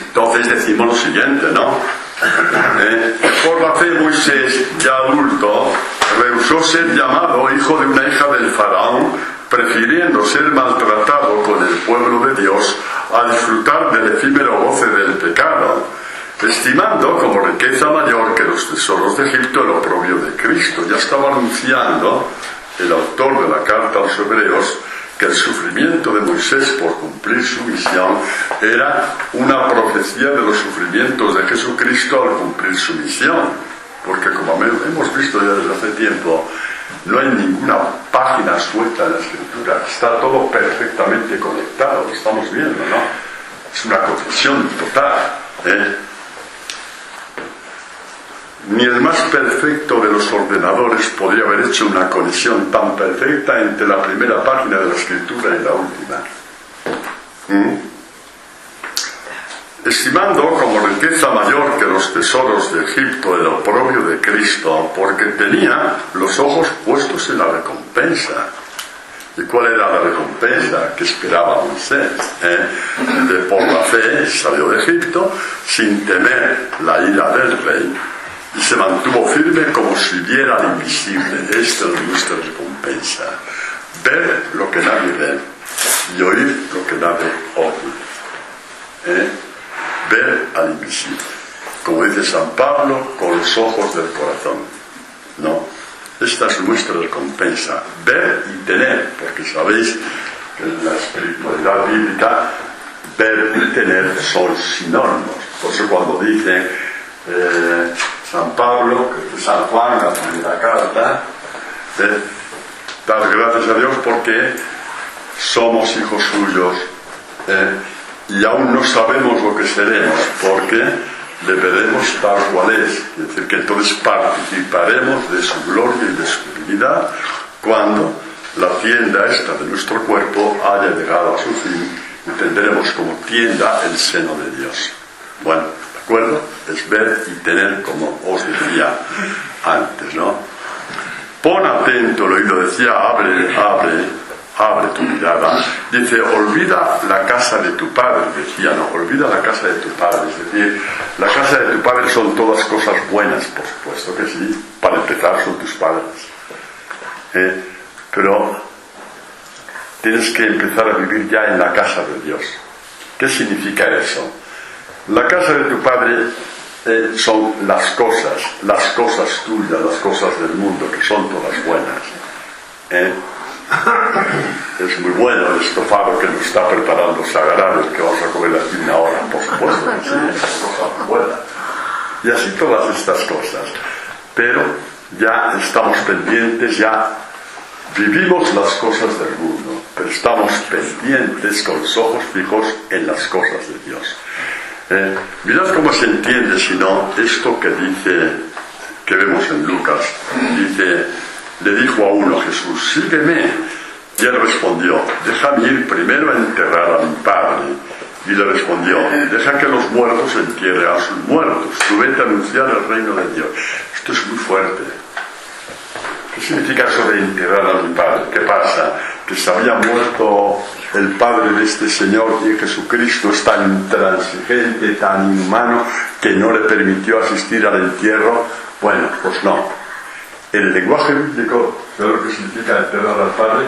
entonces decimos lo siguiente, ¿no? Por la fe Moisés, ya adulto, rehusó ser llamado hijo de una hija del faraón, prefiriendo ser maltratado con el pueblo de Dios a disfrutar del efímero goce del pecado. estimando como riqueza mayor que los tesoros de Egipto el oprobio de Cristo. Ya estaba anunciando el autor de la carta a los hebreos que el sufrimiento de Moisés por cumplir su misión era una profecía de los sufrimientos de Jesucristo al cumplir su misión, porque como hemos visto ya desde hace tiempo, no hay ninguna página suelta en la Escritura, está todo perfectamente conectado, lo estamos viendo, ¿no? Es una conexión total, ¿eh? Ni el más perfecto de los ordenadores podría haber hecho una conexión tan perfecta entre la primera página de la Escritura y la última. Estimando como riqueza mayor que los tesoros de Egipto el oprobio de Cristo, porque tenía los ojos puestos en la recompensa. ¿Y cuál era la recompensa que esperaba Moisés? De por la fe salió de Egipto sin temer la ira del rey y se mantuvo firme como si viera al invisible. Esta es nuestra recompensa: ver lo que nadie ve y oír lo que nadie oye. Ver al invisible, como dice San Pablo, con los ojos del corazón. No, esta es nuestra recompensa: ver y tener, porque sabéis que en la espiritualidad bíblica ver y tener son sinónimos. Por eso cuando dice San Pablo, que es San Juan, la primera carta, dar gracias a Dios porque somos hijos suyos, y aún no sabemos lo que seremos, porque le veremos tal cual es. Es decir, que entonces participaremos de su gloria y de su divinidad cuando la tienda esta de nuestro cuerpo haya llegado a su fin y tendremos como tienda el seno de Dios. Bueno, ¿de acuerdo? Es ver y tener, como os decía antes, ¿no? Pon atento el oído, decía, abre tu mirada. Dice, olvida la casa de tu padre, decía, no, olvida la casa de tu padre. Es decir, la casa de tu padre son todas cosas buenas, por supuesto que sí, para empezar son tus padres. Pero tienes que empezar a vivir ya en la casa de Dios. ¿Qué significa eso? La casa de tu padre son las cosas tuyas, las cosas del mundo, que son todas buenas. Es muy bueno el estofado que nos está preparando Sagrado, el que vamos a comer aquí una hora, por supuesto que sí, es una cosa muy buena. Y así todas estas cosas. Pero ya estamos pendientes, ya vivimos las cosas del mundo, pero estamos pendientes con los ojos fijos en las cosas de Dios. Mirad cómo se entiende, si no, esto que dice, que vemos en Lucas. Dice, le dijo a uno Jesús, sígueme. Y él respondió, déjame ir primero a enterrar a mi padre. Y le respondió, deja que los muertos entierren a sus muertos. Tú vete a anunciar el reino de Dios. Esto es muy fuerte. ¿Qué significa eso de enterrar a mi padre? ¿Qué pasa? Que se había muerto el padre de este señor y Jesucristo es tan intransigente, tan inhumano, que no le permitió asistir al entierro. Bueno, pues no. El lenguaje bíblico, ¿sabes lo que significa enterrar al padre?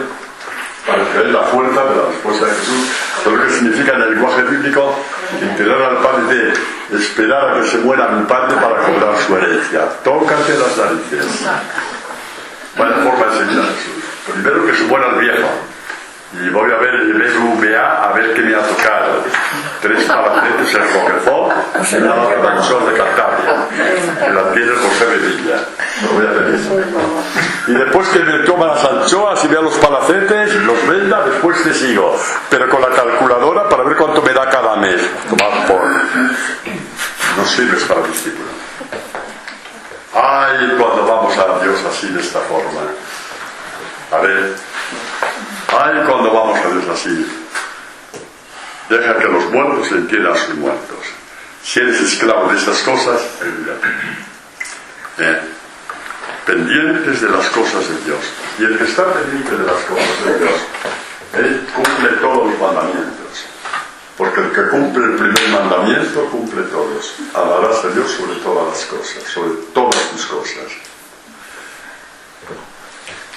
Para que veáis la fuerza de la respuesta de Jesús. ¿Sabes lo que significa en el lenguaje bíblico? Enterrar al padre de esperar a que se muera mi padre para cobrar su herencia. Tócate las narices. Vaya forma de seguir a Jesús. Primero que se muera el viejo. Y voy a ver el BVA a ver qué me ha tocado. 3 palacetes, el Roquefort y la Traducción de Cantabria, que la tiene José Revilla. Lo voy a ver eso. Y después que me toma las anchoas y vea los palacetes, los venda, después te sigo. Pero con la calculadora para ver cuánto me da cada mes. Tomad por. No sirves para discípulo. Ay, cuando vamos a Dios así, de esta forma. A ver. Ay, cuando vamos a Dios así. Deja que los muertos entierren a sus muertos. Si eres esclavo de estas cosas, pendientes de las cosas de Dios. Y el que está pendiente de las cosas de Dios, él cumple todos los mandamientos. Porque el que cumple el primer mandamiento, cumple todos. Amarás a Dios sobre todas las cosas, sobre todas tus cosas.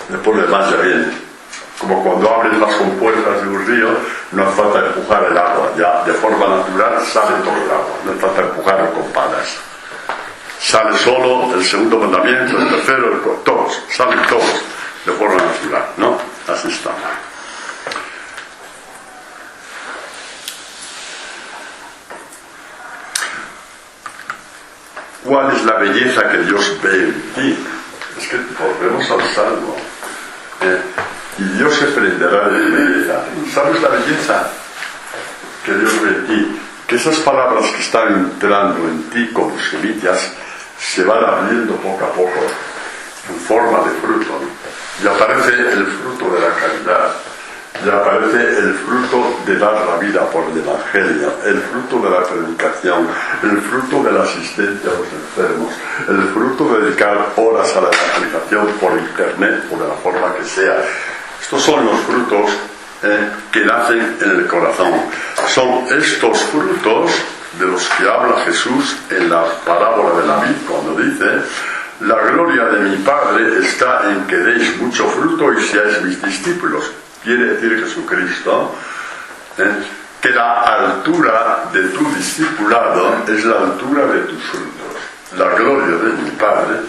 Después lo demás ya viene. Como cuando abres las compuertas de un río, no hace falta empujar el agua, ya de forma natural sale todo el agua, no hace falta empujarlo con palas. Sale solo el segundo mandamiento, el tercero, el cuarto, todos, salen todos de forma natural, ¿no? Así está. ¿Cuál es la belleza que Dios ve en ti? Es que volvemos al Salmo. Y Dios se prenderá de belleza. ¿Sabes la belleza que Dios ve en ti? Que esas palabras que están entrando en ti como semillas se van abriendo poco a poco en forma de fruto, ¿no? Y aparece el fruto de la caridad, y aparece el fruto de dar la vida por el Evangelio, el fruto de la predicación, el fruto de la asistencia a los enfermos, el fruto de dedicar horas a la evangelización por internet o de la forma que sea. Estos son los frutos que nacen en el corazón. Son estos frutos de los que habla Jesús en la parábola de la vid, cuando dice: la gloria de mi Padre está en que deis mucho fruto y seáis mis discípulos. Quiere decir Jesucristo que la altura de tu discipulado es la altura de tus frutos. La gloria de mi Padre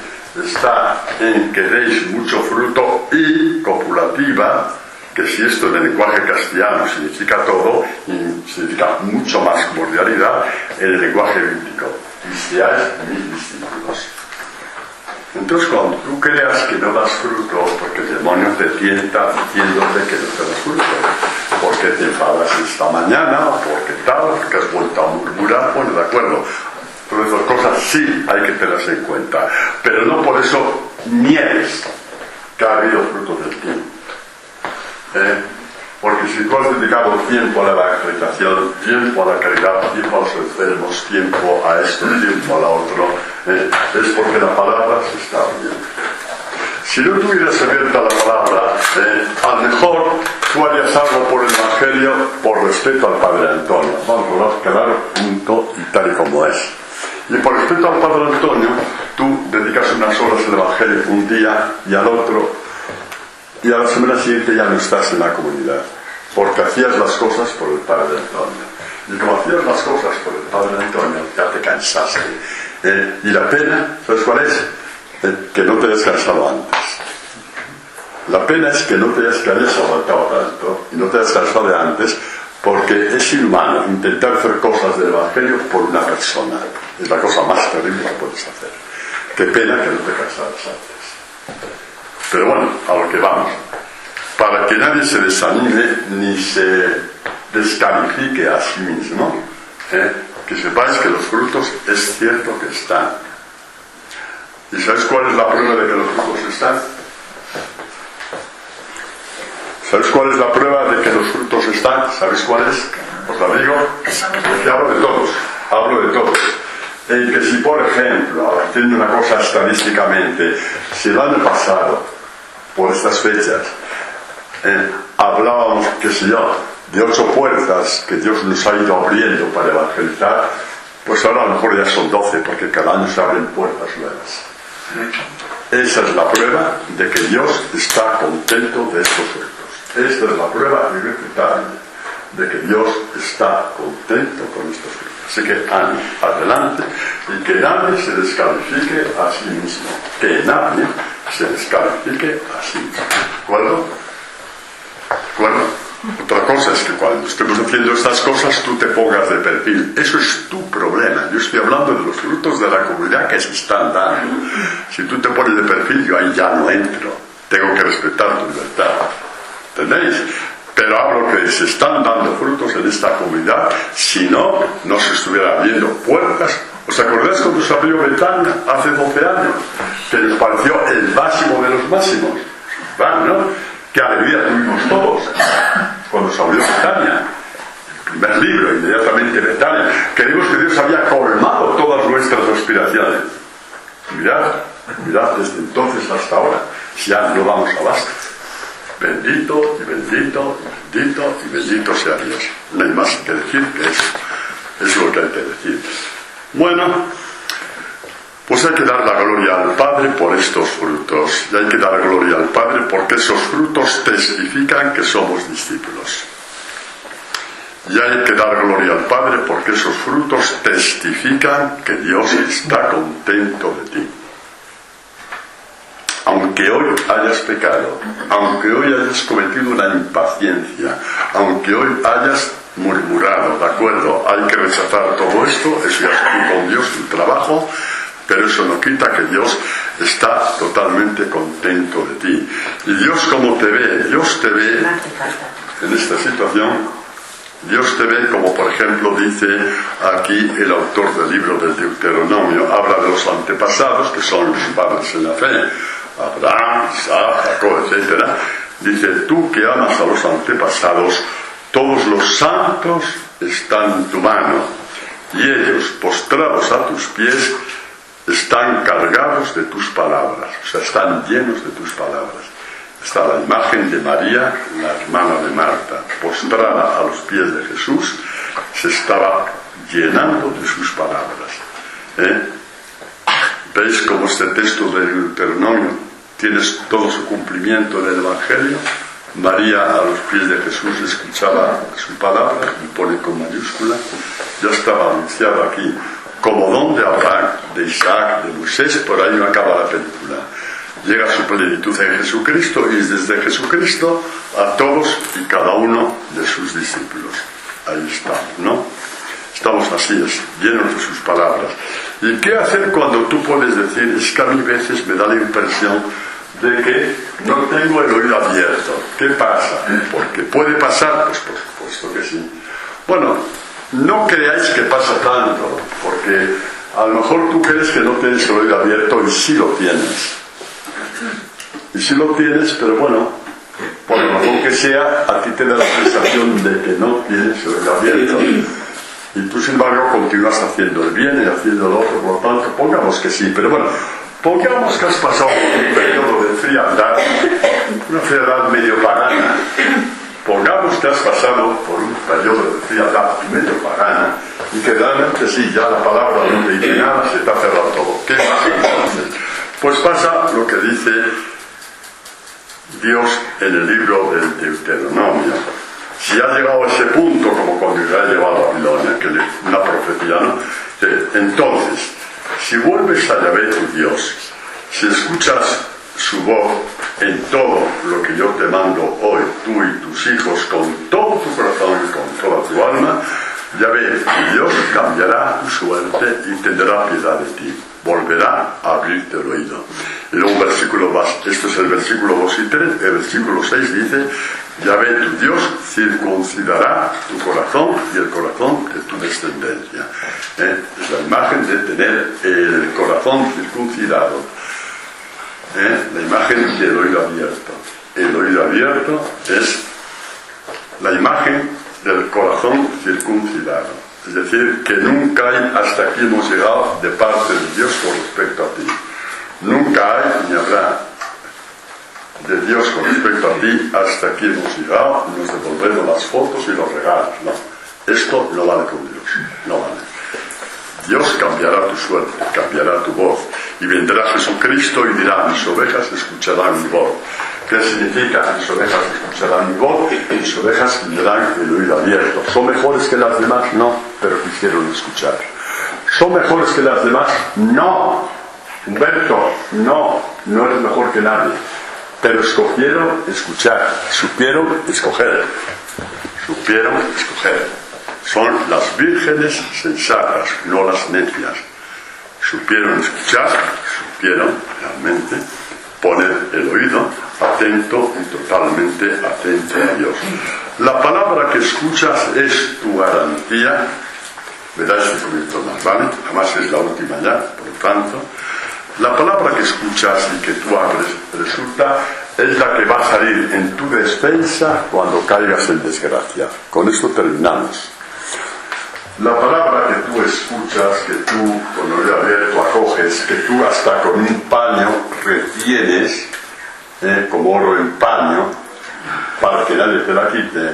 está en que deis mucho fruto y copulativa, que si esto en el lenguaje castellano significa todo, y significa mucho más cordialidad en el lenguaje bíblico. Y seáis mis discípulos. Entonces, cuando tú creas que no das fruto, porque el demonio te tienta diciéndote que no te das fruto, porque te enfadas esta mañana, o porque tal, porque has vuelto a murmurar, bueno, de acuerdo. Todas esas cosas sí hay que tenerlas en cuenta, pero no por eso niegues que ha habido fruto del tiempo. Porque si tú has dedicado tiempo a la evangelización, tiempo a la caridad, tiempo a los enfermos, tiempo a esto, tiempo a la otro, es porque la palabra se está abriendo. Si no tuvieras abierta la palabra, a lo mejor tú harías algo por el Evangelio por respeto al Padre Antonio. Vamos a quedar punto y tal y como es. Y por respeto al Padre Antonio, tú dedicas unas horas al Evangelio un día y al otro, y a la semana siguiente ya no estás en la comunidad, porque hacías las cosas por el Padre Antonio. Y como hacías las cosas por el Padre Antonio, ya te cansaste. Y la pena, ¿sabes cuál es? Que no te hayas cansado antes. La pena es que no te hayas aguantado tanto y no te hayas cansado de antes, porque es inhumano intentar hacer cosas del Evangelio por una persona. Es la cosa más terrible que puedes hacer. Qué pena que no te cansaras antes. Pero bueno, a lo que vamos. Para que nadie se desanime ni se descalifique a sí mismo, que sepáis que los frutos es cierto que están. ¿Y sabéis cuál es la prueba de que los frutos están? ¿Sabéis cuál es la prueba de que los frutos están? ¿Sabéis cuál es? Os la digo, porque hablo de todos. En que si, por ejemplo, haciendo una cosa estadísticamente, si el año pasado, por estas fechas, hablábamos, qué sé yo, de 8 puertas que Dios nos ha ido abriendo para evangelizar, pues ahora a lo mejor ya son 12, porque cada año se abren puertas nuevas. Esa es la prueba de que Dios está contento de estos frutos. Esta es la prueba irrefutable de que Dios está contento con estos frutos. Así que ánimo, adelante, y que nadie se descalifique a sí mismo. Que nadie se descalifique a sí mismo. ¿De acuerdo? Otra cosa es que cuando estemos haciendo estas cosas tú te pongas de perfil. Eso es tu problema. Yo estoy hablando de los frutos de la comunidad que se están dando. Si tú te pones de perfil, yo ahí ya no entro. Tengo que respetar tu libertad. ¿Entendéis? Pero hablo que se están dando frutos en esta comunidad. Si no, no se estuviera abriendo puertas. ¿Os acordáis cuando se abrió Betania hace 12 años? Que nos pareció el máximo de los máximos. ¿No? Qué alegría tuvimos todos cuando se abrió Betania. El primer libro, inmediatamente Betania. Creímos que Dios había colmado todas nuestras aspiraciones. Mirad, desde entonces hasta ahora, ya no vamos a basta. Bendito y bendito y bendito y bendito sea Dios. No hay más que decir que eso es lo que hay que decir. Bueno, Pues hay que dar la gloria al Padre por estos frutos. Y hay que dar gloria al Padre porque esos frutos testifican que somos discípulos. Y hay que dar gloria al Padre porque esos frutos testifican que Dios está contento de ti. Aunque hoy hayas pecado, aunque hoy hayas cometido una impaciencia, aunque hoy hayas murmurado, ¿de acuerdo? Hay que rechazar todo esto, eso ya es tú con Dios, tu trabajo, pero eso no quita que Dios está totalmente contento de ti. Y Dios, ¿cómo te ve? Dios te ve en esta situación. Dios te ve como, por ejemplo, dice aquí el autor del libro del Deuteronomio, habla de los antepasados, que son los padres en la fe, Abraham, Isaac, Jacob, etc. Dice, tú que amas a los antepasados, todos los santos están en tu mano, y ellos, postrados a tus pies, están cargados de tus palabras, o sea, están llenos de tus palabras. Está la imagen de María, la hermana de Marta, postrada a los pies de Jesús, se estaba llenando de sus palabras. ¿Veis cómo este texto del Deuteronomio tiene todo su cumplimiento en el Evangelio? María a los pies de Jesús escuchaba su palabra, y pone con mayúscula, ya estaba anunciado aquí, como don de Abraham, de Isaac, de Moisés, por ahí no acaba la película. Llega a su plenitud en Jesucristo y desde Jesucristo a todos y cada uno de sus discípulos. Ahí estamos, ¿no? Estamos así, llenos de sus palabras. ¿Y qué hacer cuando tú puedes decir, es que a mí veces me da la impresión de que no tengo el oído abierto? ¿Qué pasa? Porque puede pasar, pues por supuesto que sí. Bueno, no creáis que pasa tanto, porque a lo mejor tú crees que no tienes el oído abierto y sí lo tienes. Y sí lo tienes, pero bueno, por lo mejor que sea, a ti te da la sensación de que no tienes el oído abierto. Y tú, sin embargo, continúas haciendo el bien y haciendo lo otro, por lo tanto, pongamos que sí, pero bueno, pongamos que has pasado por un periodo de frialdad, una frialdad medio pagana. Pongamos que has pasado por un periodo de frialdad medio pagana y que realmente sí, ya la palabra no te dice nada, se te ha cerrado todo. ¿Qué pasa entonces? Pues pasa lo que dice Dios en el libro del Deuteronomio. Si ha llegado a ese punto, como cuando Israel llegó a Babilonia, que una profecía, ¿no? Entonces, si vuelves a Yahvé tu Dios, si escuchas su voz en todo lo que yo te mando hoy, tú y tus hijos, con todo tu corazón y con toda tu alma, Yahvé tu Dios cambiará tu suerte y tendrá piedad de ti. Volverá a abrirte el oído. Y luego un versículo más, esto es el versículo 2 y 3, el versículo 6 dice, Yahvé tu Dios circuncidará tu corazón y el corazón de tu descendencia. Es la imagen de tener el corazón circuncidado. La imagen del oído abierto. El oído abierto es la imagen del corazón circuncidado. Es decir, que nunca hay, hasta aquí hemos llegado de parte de Dios con respecto a ti. Nunca hay ni habrá de Dios con respecto a ti, hasta aquí hemos llegado, nos devolvemos las fotos y los regalos. No, esto no vale con Dios, no vale. Dios cambiará tu suerte, cambiará tu voz, y vendrá Jesucristo y dirá, mis ovejas escucharán mi voz. ¿Qué significa? Mis ovejas escucharán mi voz, mis ovejas tendrán el oído abierto. ¿Son mejores que las demás? No, pero quisieron escuchar. ¿Son mejores que las demás? No. Humberto, no eres mejor que nadie. Pero escogieron escuchar, supieron escoger. Son las vírgenes sensatas, no las necias. Supieron escuchar, supieron realmente poner el oído atento y totalmente atento a Dios. La palabra que escuchas es tu garantía. Me da este comentario más, ¿vale? Además es la última ya, por lo tanto. La palabra que escuchas y que tú abres, resulta, es la que va a salir en tu defensa cuando caigas en desgracia. Con esto terminamos. La palabra que tú escuchas, que tú con oído abierto acoges, que tú hasta con un paño retienes, como oro en paño, para que nadie te la quite,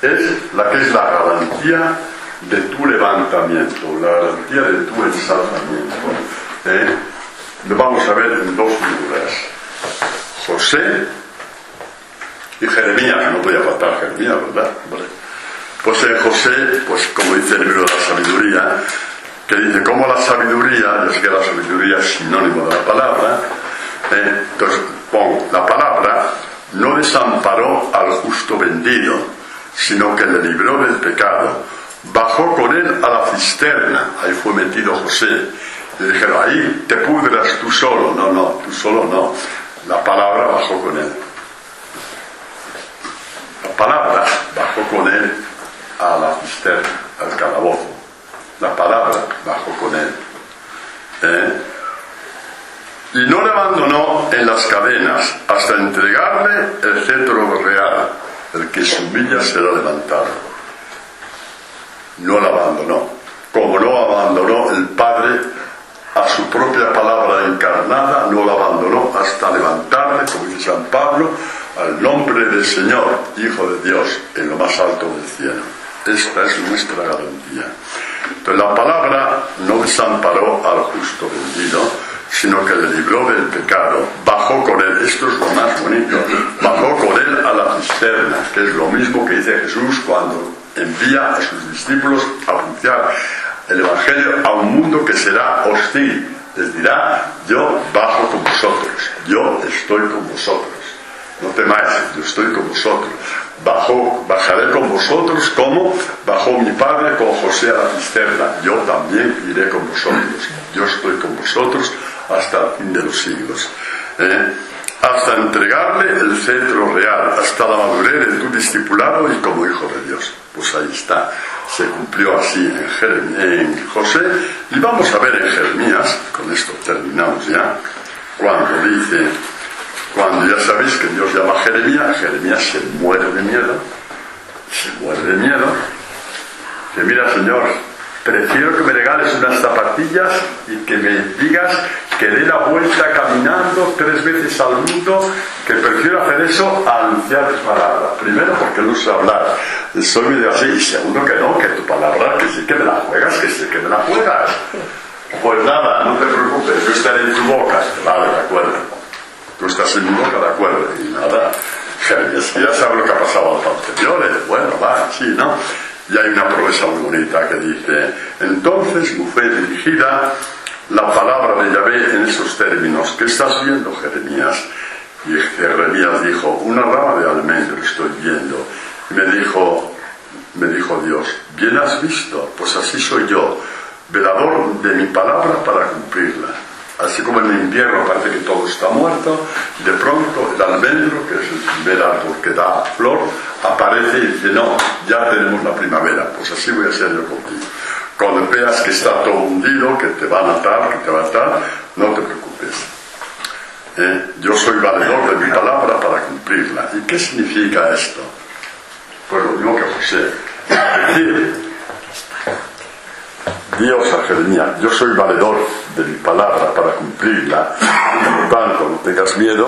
es la que es la garantía de tu levantamiento, la garantía de tu ensalzamiento. podía faltar Jeremías, ¿verdad? Vale. Pues en José, pues como dice el libro de la sabiduría, que dice, como la sabiduría, yo sé que la sabiduría es sinónimo de la palabra, entonces pongo, la palabra no desamparó al justo vendido, sino que le libró del pecado, bajó con él a la cisterna, ahí fue metido José, le dijeron, ahí te pudras tú solo, no, tú solo no, la palabra bajó con él, la palabra bajó con él a la cisterna, al calabozo, la palabra bajó con él, y no le abandonó en las cadenas hasta entregarle el cetro real. El que se humilla será levantado. No la abandonó, como no abandonó el Padre a su propia palabra encarnada, no la abandonó hasta levantarle, como dice San Pablo, al nombre del Señor, Hijo de Dios, en lo más alto del cielo. Esta es nuestra garantía. Entonces la palabra no desamparó al justo vendido, sino que le libró del pecado, bajó con él, esto es lo más bonito, bajó con él a la cisterna, que es lo mismo que dice Jesús cuando envía a sus discípulos a anunciar el Evangelio a un mundo que será hostil. Les dirá, yo bajo con vosotros, yo estoy con vosotros, no temáis, yo estoy con vosotros. Bajaré con vosotros como bajó mi padre con José a la cisterna, yo también iré con vosotros, yo estoy con vosotros hasta el fin de los siglos, hasta entregarle el cetro real, hasta la madurez de tu discipulado y como hijo de Dios. Pues ahí está, se cumplió así en José, y vamos a ver en Jeremías, con esto terminamos ya, cuando ya sabéis que Dios llama a Jeremías se muere de miedo, que mira, Señor, prefiero que me regales unas zapatillas y que me digas que dé la vuelta caminando 3 veces al mundo, que prefiero hacer eso a anunciar tu palabra. Primero, porque no sé hablar, soy medio así, y segundo, que no, que tu palabra, que sí que me la juegas, Pues nada, no te preocupes, yo estaré en tu boca. Vale, de acuerdo. Tú estás en mi boca, de acuerdo, y nada, ya sabes lo que ha pasado a los anteriores, bueno, va, sí, ¿no? Y hay una promesa muy bonita que dice, entonces me fue dirigida la palabra de Yahvé en esos términos, ¿qué estás viendo, Jeremías? Y Jeremías dijo, una rama de almendro estoy viendo. Y me dijo Dios, bien has visto, pues así soy yo, velador de mi palabra para cumplirla. Así como en el invierno parece que todo está muerto, de pronto el almendro, que es el primer árbol que da flor, aparece y dice, no, ya tenemos la primavera, pues así voy a ser yo contigo. Cuando veas que está todo hundido, que te van a atar, no te preocupes. Yo soy valedor de mi palabra para cumplirla. ¿Y qué significa esto? Pues lo mismo que José. Es decir, Dios a Jeremías, yo soy valedor de mi palabra para cumplirla, por lo tanto, no tengas miedo,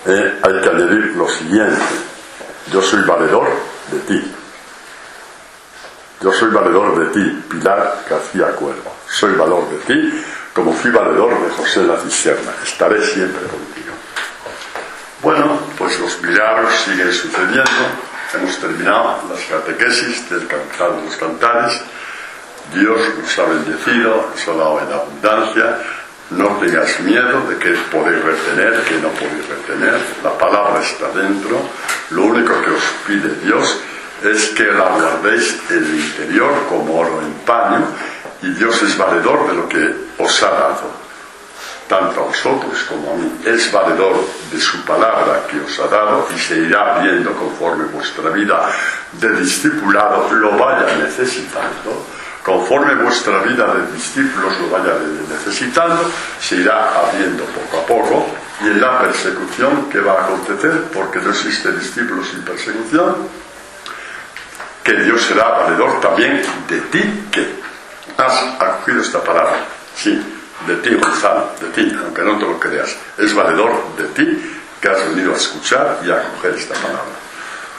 hay que añadir lo siguiente, yo soy valedor de ti. Yo soy valedor de ti, Pilar García Cuervo. Soy valedor de ti, como fui valedor de José la cisterna. Estaré siempre contigo. Bueno, pues los milagros siguen sucediendo. Hemos terminado las catequesis del Cantar de los Cantares. Dios nos ha bendecido, nos ha dado en abundancia. No tengas miedo de que podéis retener, que no podéis retener. La palabra está dentro. Lo único que os pide Dios es que la guardéis en el interior como oro en paño, y Dios es valedor de lo que os ha dado, tanto a vosotros como a mí. Es valedor de su palabra que os ha dado, y se irá viendo conforme vuestra vida de discipulado lo vaya necesitando. Conforme vuestra vida de discípulos lo vaya necesitando, se irá abriendo poco a poco, y en la persecución que va a acontecer, porque no existe discípulo sin persecución, que Dios será valedor también de ti, que has acogido esta palabra. Sí, de ti, Gonzalo, de ti, aunque no te lo creas. Es valedor de ti que has venido a escuchar y a acoger esta palabra.